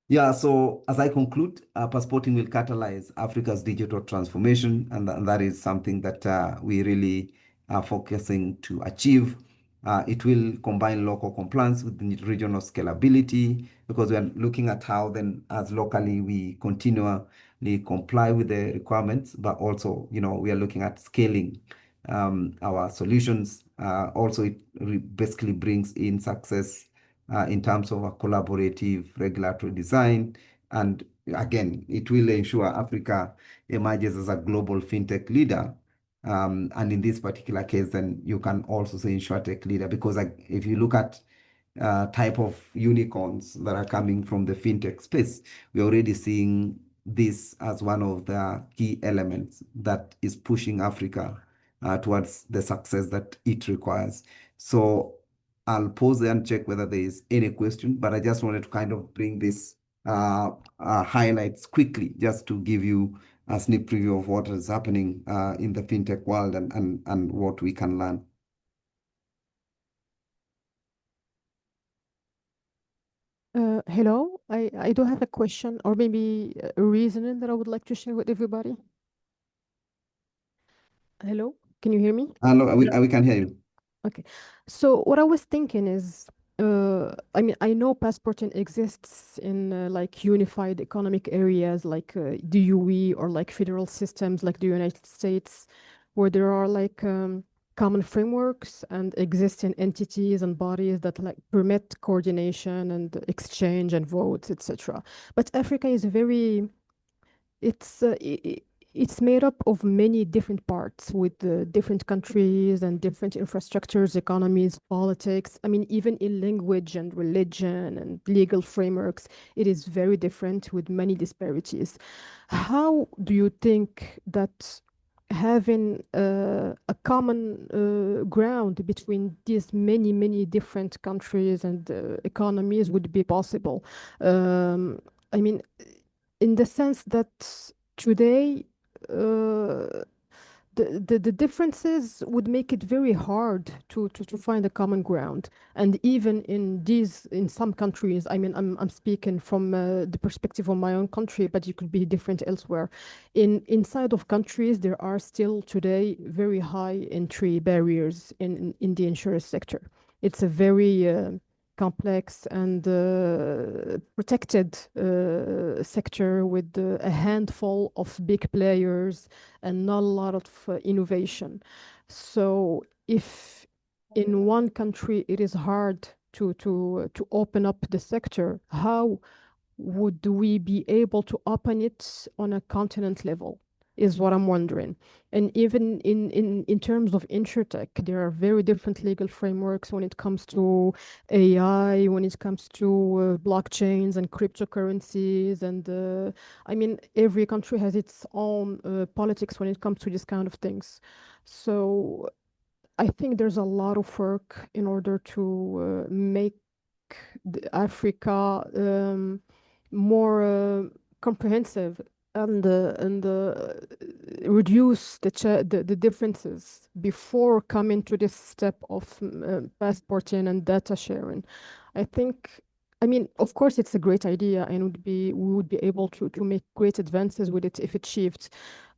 Yeah, so as I conclude, passporting will catalyze Africa's digital transformation, and that is something that we really are focusing to achieve. It will combine local compliance with the regional scalability, because we are looking at how then as locally we continually comply with the requirements, but also, we are looking at scaling our solutions. Also, it basically brings in success in terms of a collaborative regulatory design. And again, it will ensure Africa emerges as a global fintech leader. And in this particular case, then you can also say Insurtech leader, because if you look at type of unicorns that are coming from the fintech space, we're already seeing this as one of the key elements that is pushing Africa towards the success that it requires. So I'll pause there and check whether there is any question, but I just wanted to kind of bring this highlights quickly, just to give you a sneak preview of what is happening in the fintech world and what we can learn. Hello, I do have a question or maybe a reasoning that I would like to share with everybody. Hello, can you hear me? No, we can hear you. Okay, so what I was thinking is, I mean, I know passporting exists in like unified economic areas like the UE or like federal systems like the United States, where there are like common frameworks and existing entities and bodies that like permit coordination and exchange and votes, etc. But Africa is very, it's it's made up of many different parts with different countries and different infrastructures, economies, politics. I mean, even in language and religion and legal frameworks, it is very different with many disparities. How do you think that having a common ground between these many different countries and economies would be possible? I mean, in the sense that today the differences would make it very hard to find a common ground. And even in some countries, I mean, I'm speaking from the perspective of my own country, but it could be different elsewhere. Inside of countries, there are still today very high entry barriers in the insurance sector. It's a very complex and protected sector with a handful of big players and not a lot of innovation. So if in one country it is hard to open up the sector, how would we be able to open it on a continent level is what I'm wondering. And even in terms of Insurtech, there are very different legal frameworks when it comes to AI, when it comes to blockchains and cryptocurrencies. And I mean, every country has its own politics when it comes to this kind of things. So I think there's a lot of work in order to make Africa more comprehensive and reduce the differences before coming to this step of passporting and data sharing. I think, I mean, of course, it's a great idea and we would be able to make great advances with it if achieved.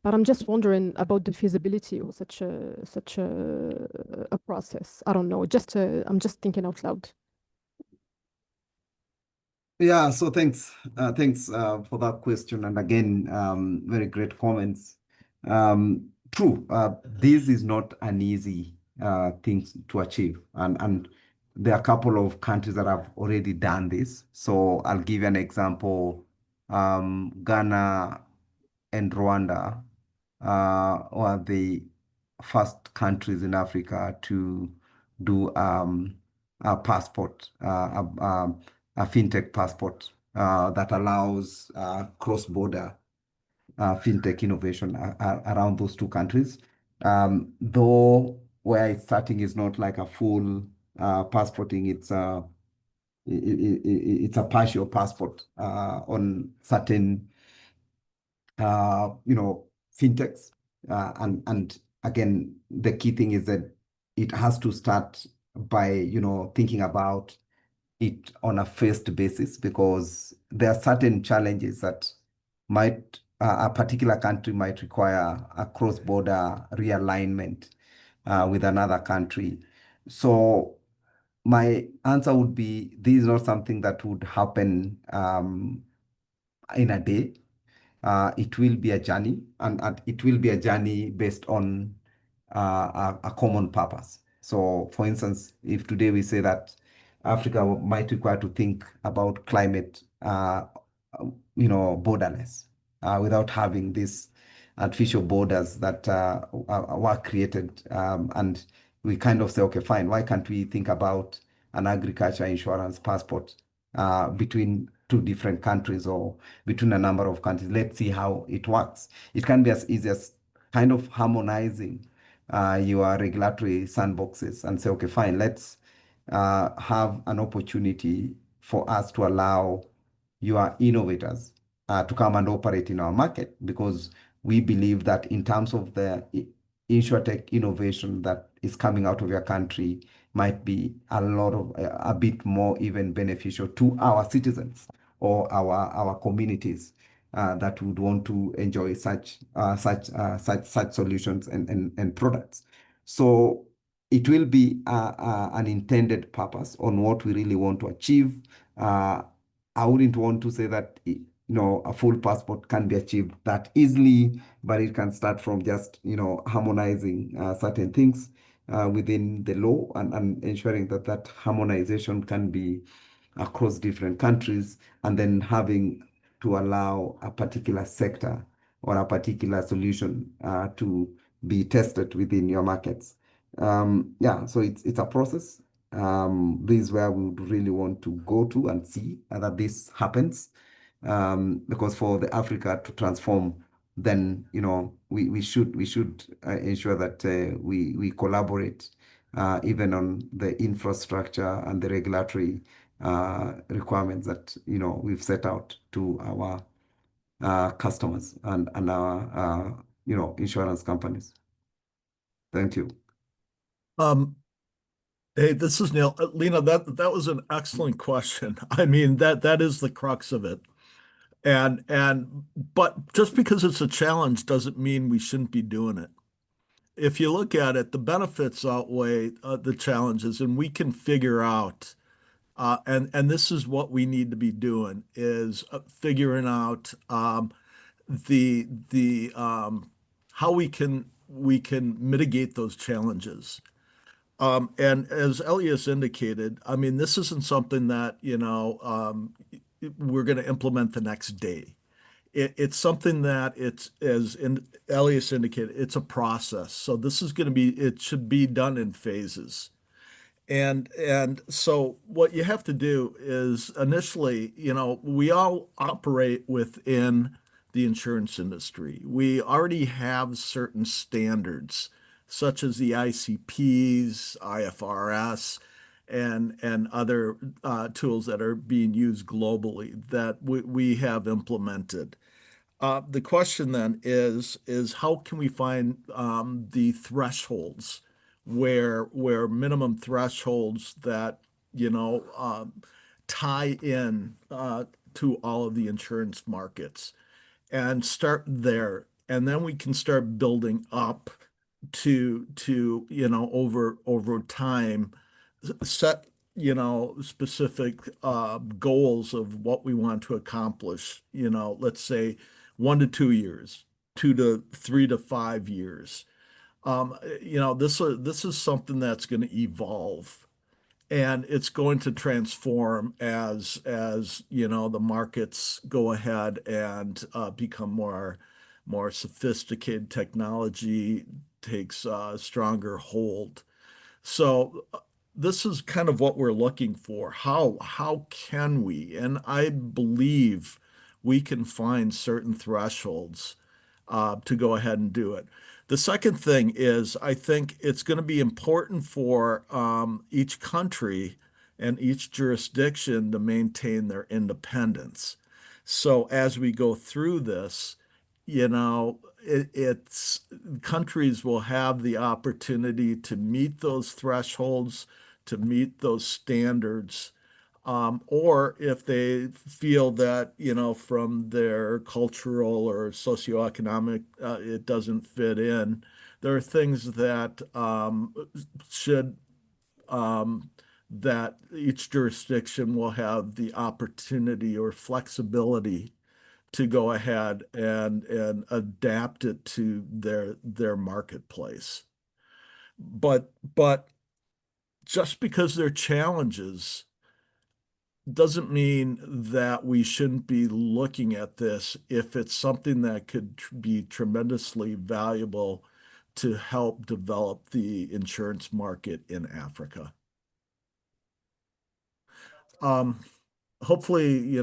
But I'm just wondering about the feasibility of such a process. I don't know. I'm just thinking out loud. Yeah, so thanks for that question. And again, very great comments. True, this is not an easy thing to achieve. And there are a couple of countries that have already done this. So I'll give you an example. Ghana and Rwanda were the first countries in Africa to do a passport, a fintech passport that allows cross-border fintech innovation around those two countries. Though where it's starting is not like a full passporting, it's a partial passport on certain fintechs. And again, the key thing is that it has to start by, thinking about it on a phased basis, because there are certain challenges that might, a particular country might require a cross-border realignment with another country. So my answer would be this is not something that would happen in a day. It will be a journey, and it will be a journey based on a common purpose. So, for instance, if today we say that Africa might require to think about climate, borderless, without having these artificial borders that were created, and we kind of say, okay, fine, why can't we think about an agriculture insurance passport between two different countries or between a number of countries? Let's see how it works. It can be as easy as kind of harmonizing your regulatory sandboxes and say, okay, fine, let's have an opportunity for us to allow your innovators to come and operate in our market, because we believe that in terms of the Insurtech innovation that is coming out of your country might be a bit more even beneficial to our citizens or our communities that would want to enjoy such solutions and products. So it will be an intended purpose on what we really want to achieve. I wouldn't want to say that a full passport can be achieved that easily, but it can start from just harmonizing certain things within the law, and ensuring that that harmonization can be across different countries, and then having to allow a particular sector or a particular solution to be tested within your markets. Yeah, so it's a process. This is where we would really want to go to and see that this happens. Because for the Africa to transform, then we should ensure that we collaborate even on the infrastructure and the regulatory requirements that we've set out to our customers and our insurance companies. Thank you. Hey, this is Neil. Lena, that was an excellent question. I mean, that is the crux of it. But just because it's a challenge doesn't mean we shouldn't be doing it. If you look at it, the benefits outweigh the challenges, and we can figure out, and this is what we need to be doing, is figuring out the how we can mitigate those challenges. And as Elias indicated, I mean, this isn't something that, we're going to implement the next day. It's something that Elias indicated, it's a process. So it should be done in phases. And so what you have to do is initially, we all operate within the insurance industry. We already have certain standards, such as the ICPs, IFRS, and other tools that are being used globally that we have implemented. The question then is how can we find the thresholds where minimum thresholds that tie in to all of the insurance markets, and start there, and then we can start building up to over time set specific goals of what we want to accomplish. Let's say 1 to 2 years, 2 to 3 to 5 years. This is something that's going to evolve, and it's going to transform as the markets go ahead and become more sophisticated. Technology takes stronger hold. So this is kind of what we're looking for. How can we? And I believe we can find certain thresholds to go ahead and do it. The second thing is, I think it's going to be important for each country and each jurisdiction to maintain their independence. So as we go through this, it's countries will have the opportunity to meet those thresholds, to meet those standards, or if they feel that, from their cultural or socioeconomic, it doesn't fit in, there are things that should that each jurisdiction will have the opportunity or flexibility to go ahead and adapt it to their marketplace. But just because there are challenges doesn't mean that we shouldn't be looking at this if it's something that could be tremendously valuable to help develop the insurance market in Africa. Hopefully,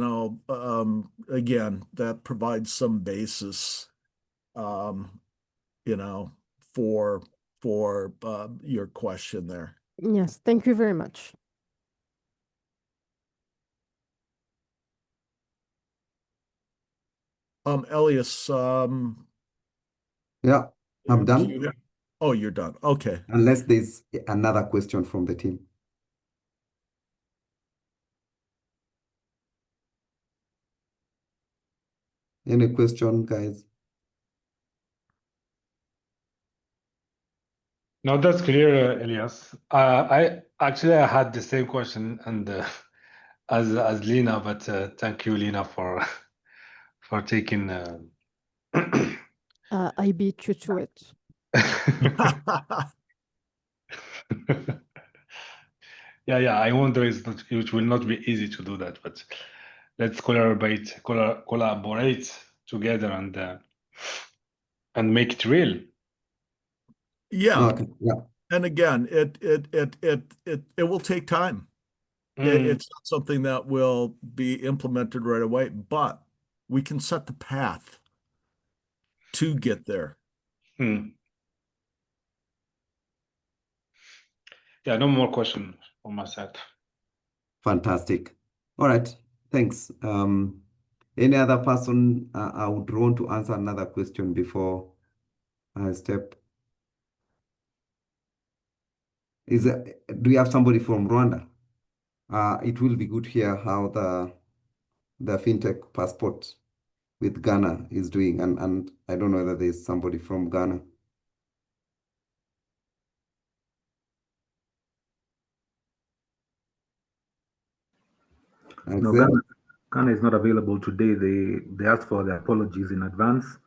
again, that provides some basis, you know, for your question there. Yes, thank you very much. Elias, Yeah, I'm do done. you have, oh, you're done. Okay. Unless there's another question from the team. Any question, guys? No, that's clear, Elias. I had the same question and as Lina, but thank you, Lina, for taking. I beat you to it. Yeah. I wonder it will not be easy to do that, but let's collaborate together and make it real. Yeah. Okay. Yeah. And again, it will take time. It's not something that will be implemented right away, but we can set the path to get there. Yeah, no more questions on my side. Fantastic. All right. Thanks. Any other person? I would want to answer another question before I step. Do you have somebody from Rwanda? It will be good to hear how the fintech passport with Ghana is doing, and I don't know whether there's somebody from Ghana. No, Ghana is not available today. They asked for their apologies in advance.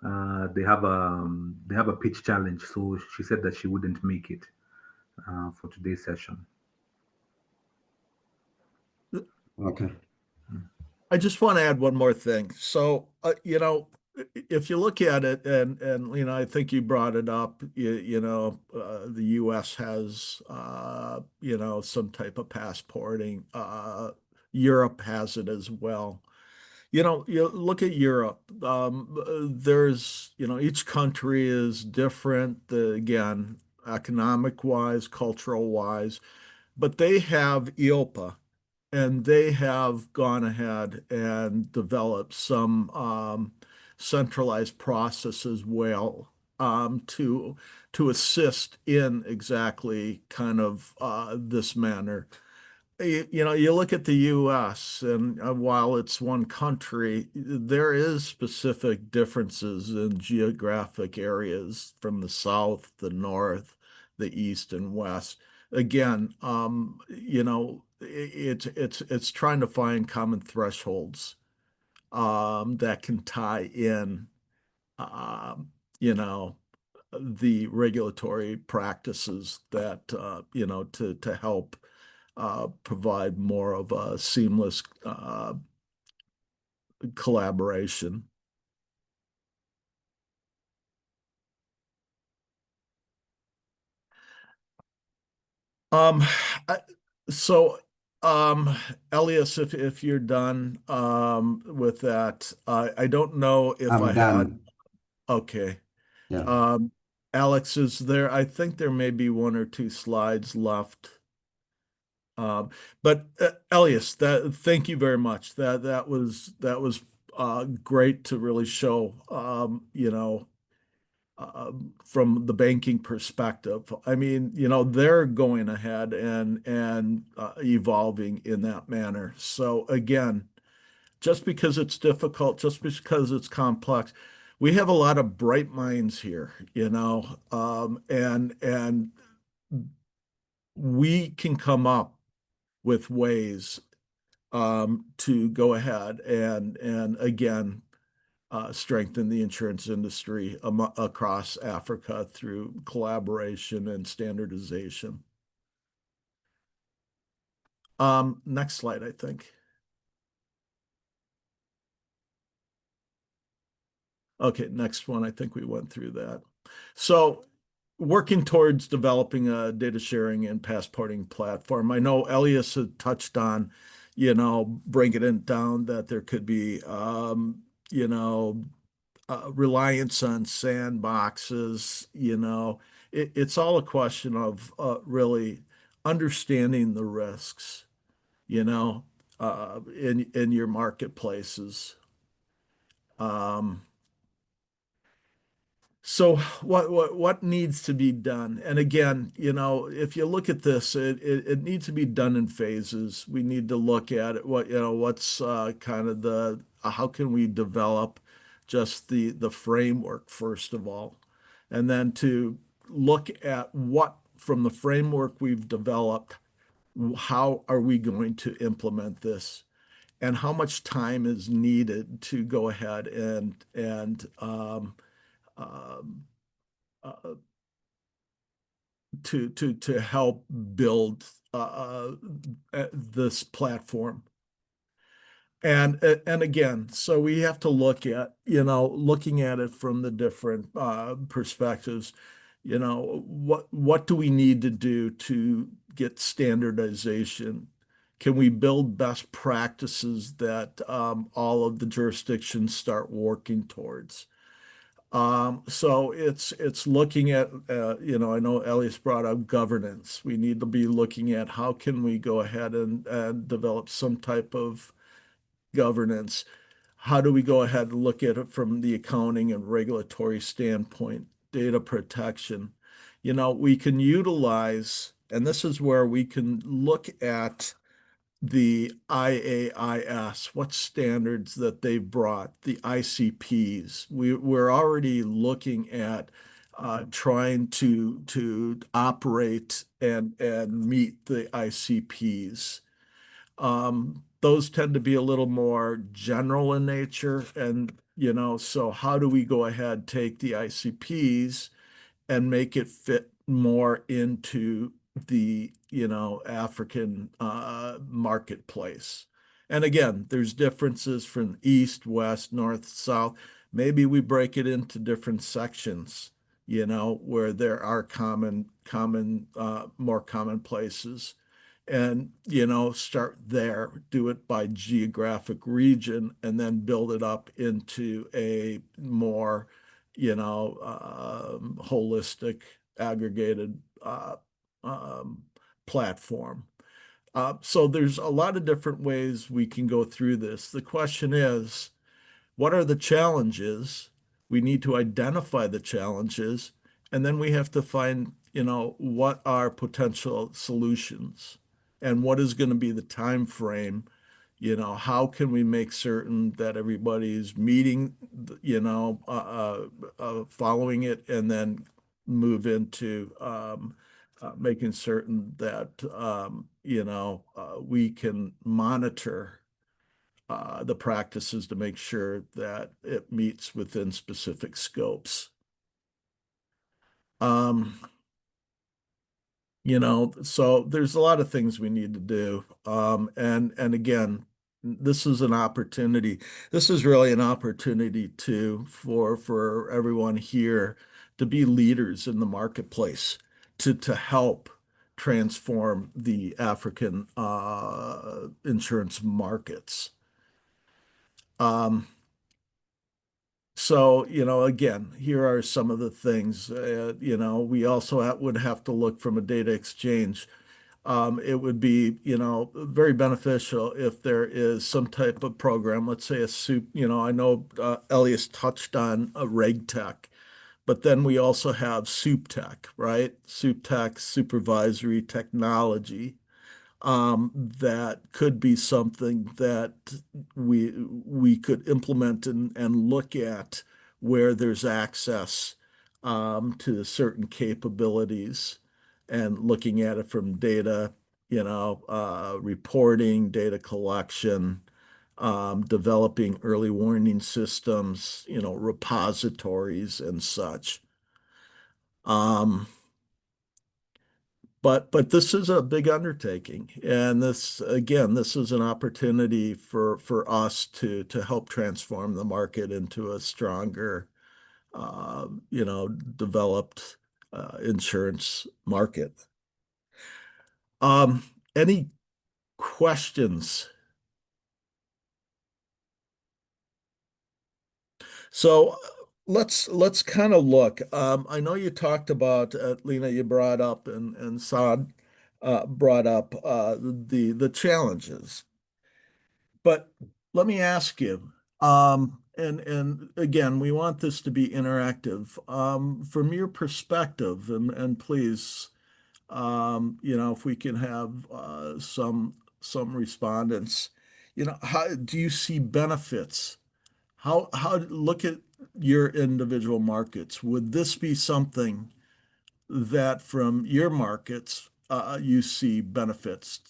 They have a pitch challenge, so she said that she wouldn't make it for today's session. Okay. I just want to add one more thing. So, if you look at it, and I think you brought it up, the U.S. has, some type of passporting. Europe has it as well. You look at Europe. There's, each country is different. Again, economic wise, cultural wise, but they have EIOPA. And they have gone ahead and developed some centralized processes well to assist in exactly kind of this manner. You look at the U.S. and while it's one country, there is specific differences in geographic areas from the south, the north, the east, and west. Again, it's trying to find common thresholds that can tie in, the regulatory practices that to help provide more of a seamless collaboration. Um, so, Elias, if you're done with that, I don't know if I'm I done. had. Okay. Yeah. Alex, is there? I think there may be one or two slides left. But Elias, thank you very much. That was great to really show, from the banking perspective. I mean, they're going ahead and evolving in that manner. So again, just because it's difficult, just because it's complex, we have a lot of bright minds here, and we can come up with ways to go ahead and again strengthen the insurance industry across Africa through collaboration and standardization. Next slide, I think. Okay, next one. I think we went through that. So working towards developing a data sharing and passporting platform. I know Elias had touched on, bringing it down that there could be, reliance on sandboxes, it's all a question of really understanding the risks, in your marketplaces. So what needs to be done? And again, if you look at this, it needs to be done in phases. We need to look at it, what's kind of how can we develop just the framework first of all, and then to look at what from the framework we've developed, how are we going to implement this? And how much time is needed to go ahead and uh, to help build this platform. And again, so we have to look at, looking at it from the different perspectives. What do we need to do to get standardization? Can we build best practices that all of the jurisdictions start working towards? So it's looking at, I know Elias brought up governance. We need to be looking at how can we go ahead and develop some type of governance. How do we go ahead and look at it from the accounting and regulatory standpoint, data protection? We can utilize, and this is where we can look at the IAIS, what standards that they've brought, the ICPs. We're already looking at trying to operate and meet the ICPs. Those tend to be a little more general in nature, and so how do we go ahead, take the ICPs and make it fit more into the African marketplace? And again, there's differences from east, west, north, south. Maybe we break it into different sections, where there are more common places, and start there, do it by geographic region, and then build it up into a more holistic, aggregated platform. So there's a lot of different ways we can go through this. The question is, what are the challenges? We need to identify the challenges, and then we have to find, what are potential solutions and what is going to be the time frame. How can we make certain that everybody's meeting, following it, and then move into making certain that, we can monitor the practices to make sure that it meets within specific scopes. So there's a lot of things we need to do. And again, this is an opportunity. This is really an opportunity for everyone here to be leaders in the marketplace, to help transform the African insurance markets. So, again, here are some of the things. We also would have to look from a data exchange. It would be, very beneficial if there is some type of program, let's say a soup, I know Elias touched on a RegTech, but then we also have SoupTech, right? SoupTech, supervisory technology. That could be something that we could implement and look at where there's access to certain capabilities, and looking at it from data, reporting, data collection, developing early warning systems, repositories and such. But this is a big undertaking, and this is an opportunity for us to help transform the market into a stronger, developed insurance market. Any questions? So let's kind of look. I know you talked about Lena, you brought up and Saad brought up the challenges. But let me ask you, and again, we want this to be interactive. From your perspective, and please, if we can have some respondents, how do you see benefits? How look at your individual markets? Would this be something that from your markets you see benefits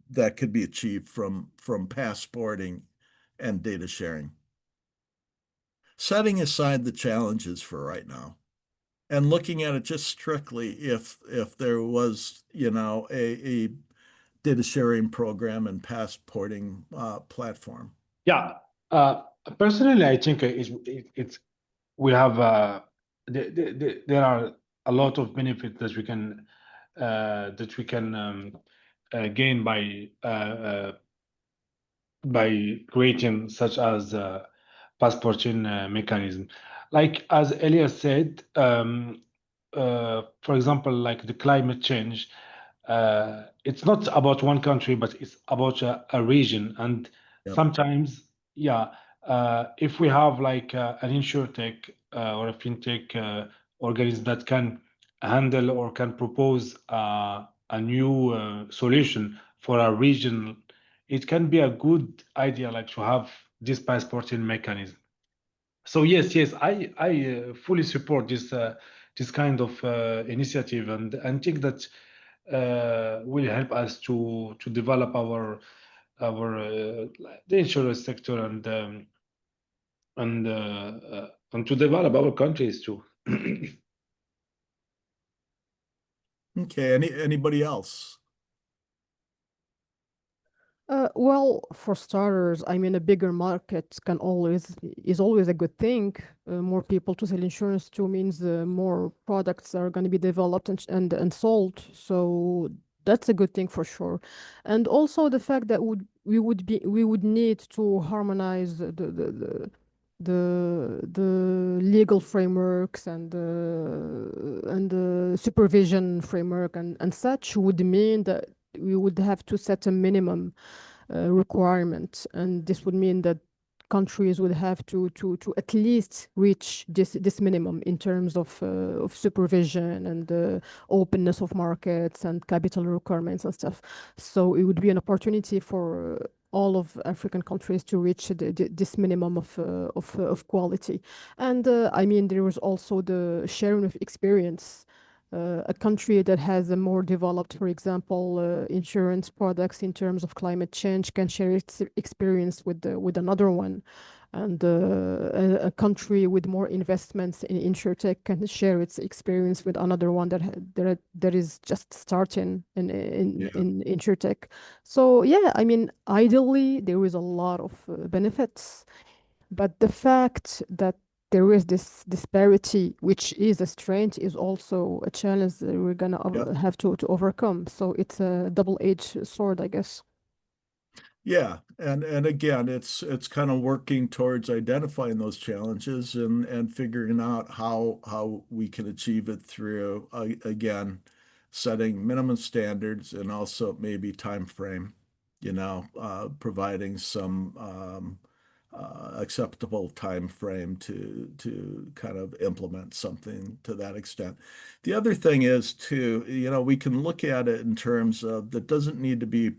that could be achieved from passporting and data sharing? Setting aside the challenges for right now and looking at it just strictly if there was, a data sharing program and passporting platform. Yeah. Personally, I think it's we have there are a lot of benefits that we can gain by creating such as passporting mechanism. Like as Elias said, for example, like the climate change, it's not about one country, but it's about a region. And Yep. sometimes, if we have like an insurtech or a fintech organism that can handle or can propose a new solution for a region, it can be a good idea, like to have this passporting mechanism. So yes, I fully support this kind of initiative, and think that will help us to develop our the insurance sector and to develop our countries too. Okay, anybody else? Well, for starters, I mean, a bigger market is always a good thing. More people to sell insurance to means more products are going to be developed and sold. So that's a good thing for sure. And also the fact that we would need to harmonize the legal frameworks and the supervision framework and such would mean that we would have to set a minimum requirement, and this would mean that countries would have to at least reach this minimum in terms of supervision and openness of markets and capital requirements and stuff. So it would be an opportunity for all of African countries to reach this minimum of quality. And I mean, there was also the sharing of experience. A country that has a more developed, for example, insurance products in terms of climate change can share its experience with another one. And a country with more investments in Insurtech can share its experience with another one that is just starting in Insurtech. So yeah, I mean, ideally, there is a lot of benefits, but the fact that there is this disparity, which is a strength, is also a challenge that we're gonna Yep. have to overcome. So it's a double-edged sword, I guess. Yeah, and again, it's kind of working towards identifying those challenges and figuring out how we can achieve it through again setting minimum standards and also maybe time frame, providing some acceptable time frame to kind of implement something to that extent. The other thing is too, we can look at it in terms of that doesn't need to be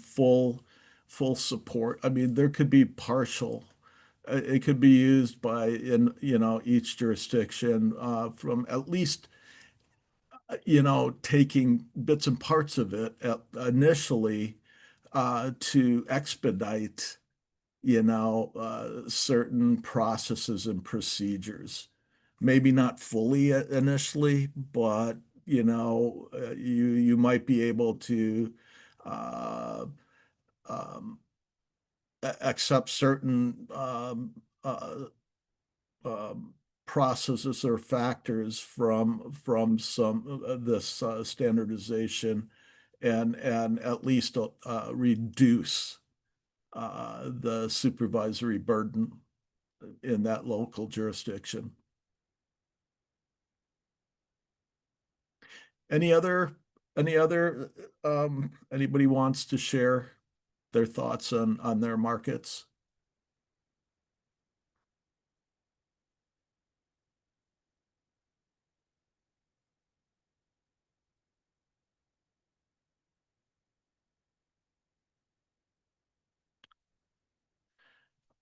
full support. I mean, there could be partial. It could be used by in each jurisdiction from at least taking bits and parts of it initially to expedite, certain processes and procedures. Maybe not fully initially, but you might be able to uh, um, accept certain um, processes or factors from some this standardization and at least reduce the supervisory burden in that local jurisdiction. Any other anybody wants to share their thoughts on their markets?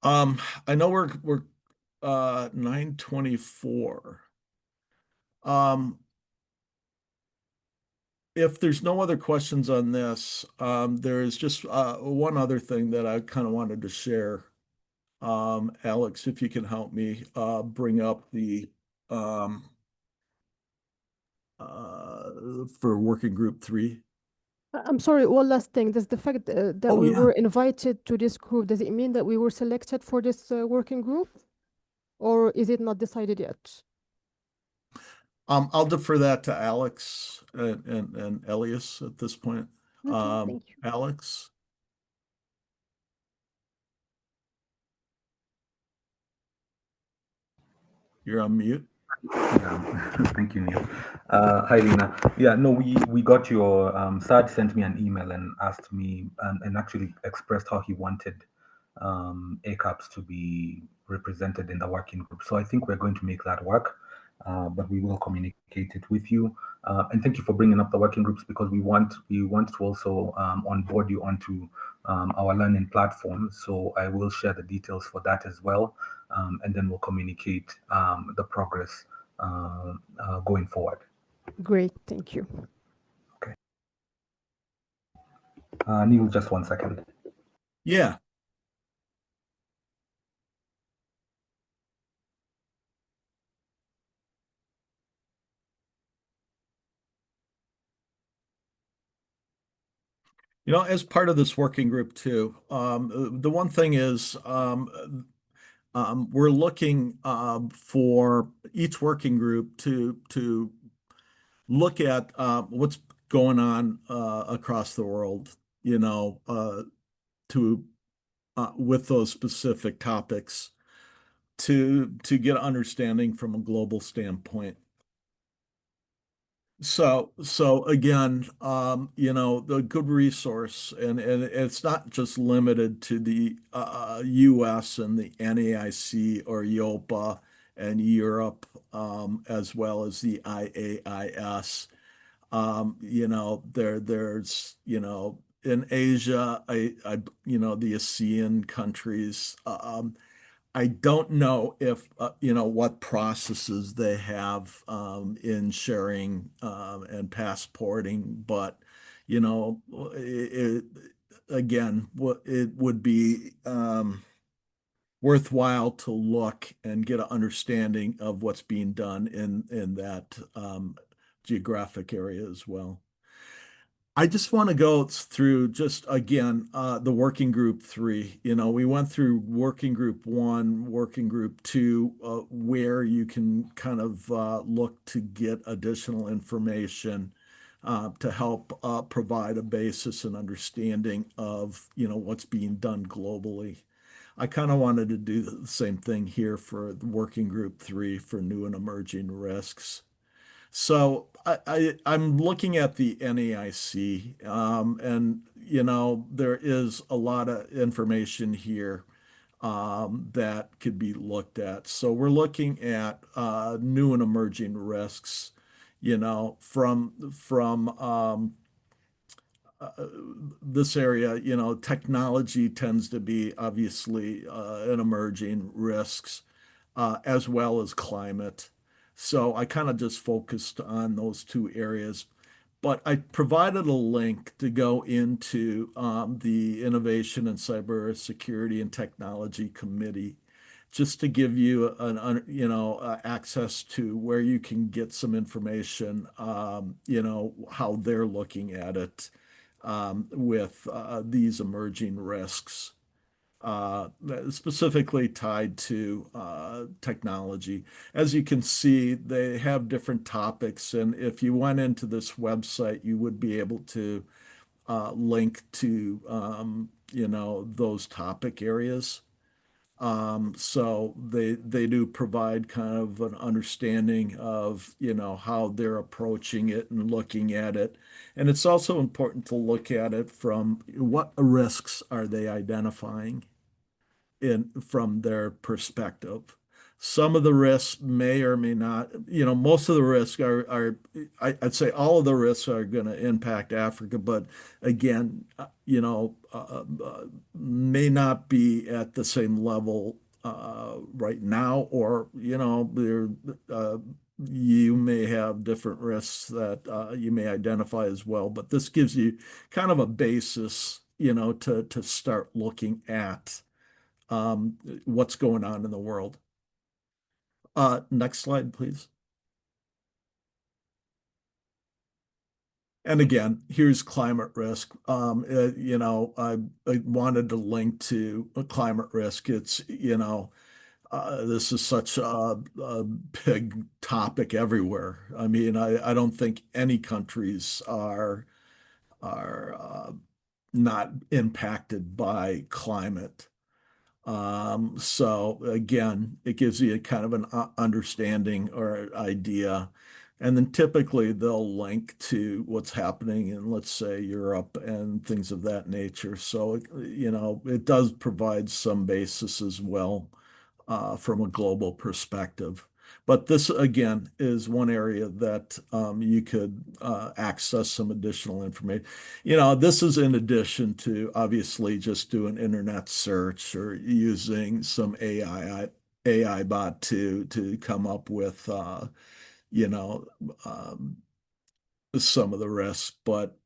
I know we're 9:24. If there's no other questions on this, there is just one other thing that I kind of wanted to share. Alex, if you can help me bring up the for working group 3. I'm sorry, one last thing. Does the fact that Oh we yeah. were invited to this group, does it mean that we were selected for this working group? Or is it not decided yet? I'll defer that to Alex and Elias at this point. Okay, thank you. Alex, you're on mute. Yeah, thank you, Neil. Hi, Lina. Yeah, no, we got your Sad sent me an email and asked me and actually expressed how he wanted ACAPs to be represented in the working group. So I think we're going to make that work, but we will communicate it with you. And thank you for bringing up the working groups because we want to also onboard you onto our learning platform. So I will share the details for that as well, and then we'll communicate the progress going forward. Great, thank you. Okay. Neil, just 1 second. Yeah. As part of this working group too, the one thing is we're looking for each working group to look at what's going on across the world, to with those specific topics to get understanding from a global standpoint. So again, the good resource, and it's not just limited to the US and the NAIC or EIOPA and Europe, as well as the IAIS. There's, in Asia, the ASEAN countries. I don't know if what processes they have in sharing and passporting, but again, it would be worthwhile to look and get an understanding of what's being done in that geographic area as well. I just want to go through just again the working group 3. We went through working group 1, working group 2, where you can kind of look to get additional information to help provide a basis and understanding of what's being done globally. I kind of wanted to do the same thing here for the working group 3 for new and emerging risks. So I'm looking at the NAIC, and there is a lot of information here that could be looked at. So we're looking at new and emerging risks, from this area. Technology tends to be obviously an emerging risks, as well as climate. So I kind of just focused on those two areas. But I provided a link to go into the Innovation and Cybersecurity and Technology Committee, just to give you access to where you can get some information, how they're looking at it with these emerging risks, specifically tied to technology. As you can see, they have different topics, and if you went into this website, you would be able to link to those topic areas. So they do provide kind of an understanding of how they're approaching it and looking at it. And it's also important to look at it from what risks are they identifying from their perspective. Some of the risks may or may not, most of the risks I'd say all of the risks are going to impact Africa, but again, may not be at the same level right now, or, you may have different risks that you may identify as well. But this gives you kind of a basis, to start looking at what's going on in the world. Next slide, please. And again, here's climate risk. I wanted to link to a climate risk. It's, this is such a big topic everywhere. I mean, I don't think any countries are not impacted by climate. So again, it gives you a kind of an understanding or idea. And then typically they'll link to what's happening in, let's say, Europe and things of that nature. So, it does provide some basis as well from a global perspective. But this, again, is one area that you could access some additional information. This is in addition to obviously just doing internet search or using some AI bot to come up with, some of the risks. But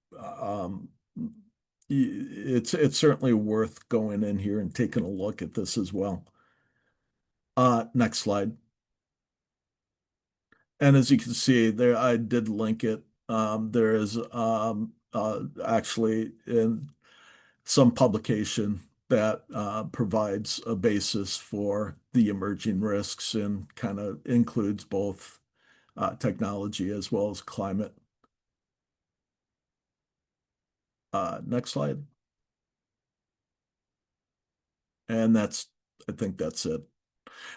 it's certainly worth going in here and taking a look at this as well. Next slide. And as you can see there, I did link it. There is actually in some publication that provides a basis for the emerging risks and kind of includes both technology as well as climate. Next slide. And I think that's it.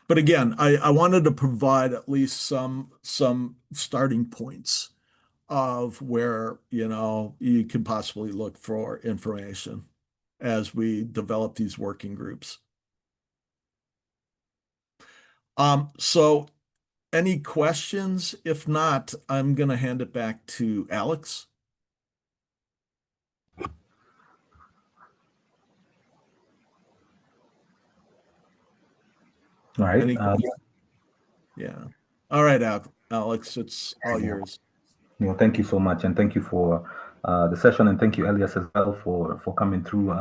But again, I wanted to provide at least some starting points of where, you can possibly look for information as we develop these working groups. So any questions? If not, I'm going to hand it back to Alex. All right. Yeah. All right, Alex, it's all yours. Thank you so much, and thank you for the session, and thank you, Elias, as well, for coming through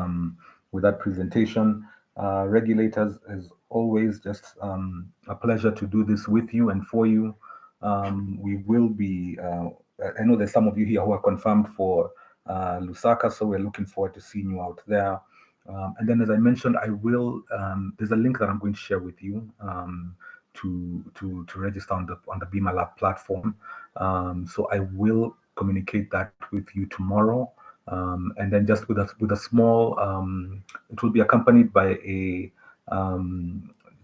with that presentation. Regulators, as always, just a pleasure to do this with you and for you. We will be, I know there's some of you here who are confirmed for Lusaka, so we're looking forward to seeing you out there. And then, as I mentioned, I will. There's a link that I'm going to share with you to register on the Beamer Lab platform. So I will communicate that with you tomorrow, and then just with a small. It will be accompanied by a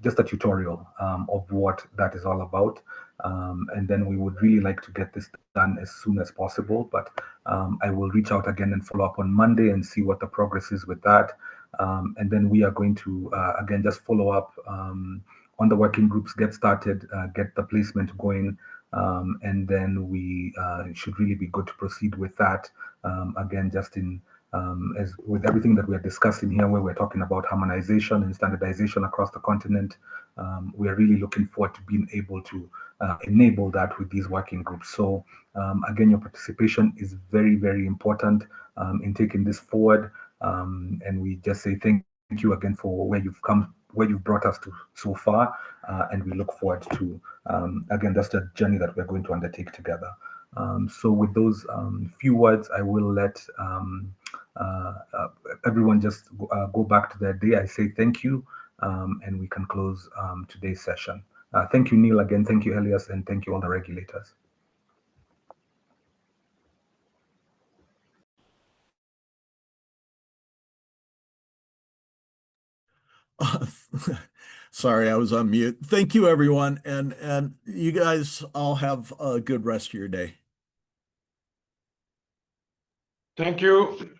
just a tutorial of what that is all about. And then we would really like to get this done as soon as possible. But I will reach out again and follow up on Monday and see what the progress is with that. And then we are going to, again, just follow up on the working groups, get started, get the placement going. And then we should really be good to proceed with that. Again, just in As with everything that we're discussing here, where we're talking about harmonization and standardization across the continent, we are really looking forward to being able to enable that with these working groups. So again, your participation is very, very important in taking this forward. And we just say thank you again for where you've come, where you've brought us to so far. And we look forward to, again, that's the journey that we're going to undertake together. So with those few words, I will let everyone just go back to their day. I say thank you, and we can close today's session. Thank you, Neil, again. Thank you, Elias, and thank you all the regulators. Sorry, I was on mute. Thank you, everyone, and you guys all have a good rest of your day. Thank you.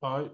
Bye.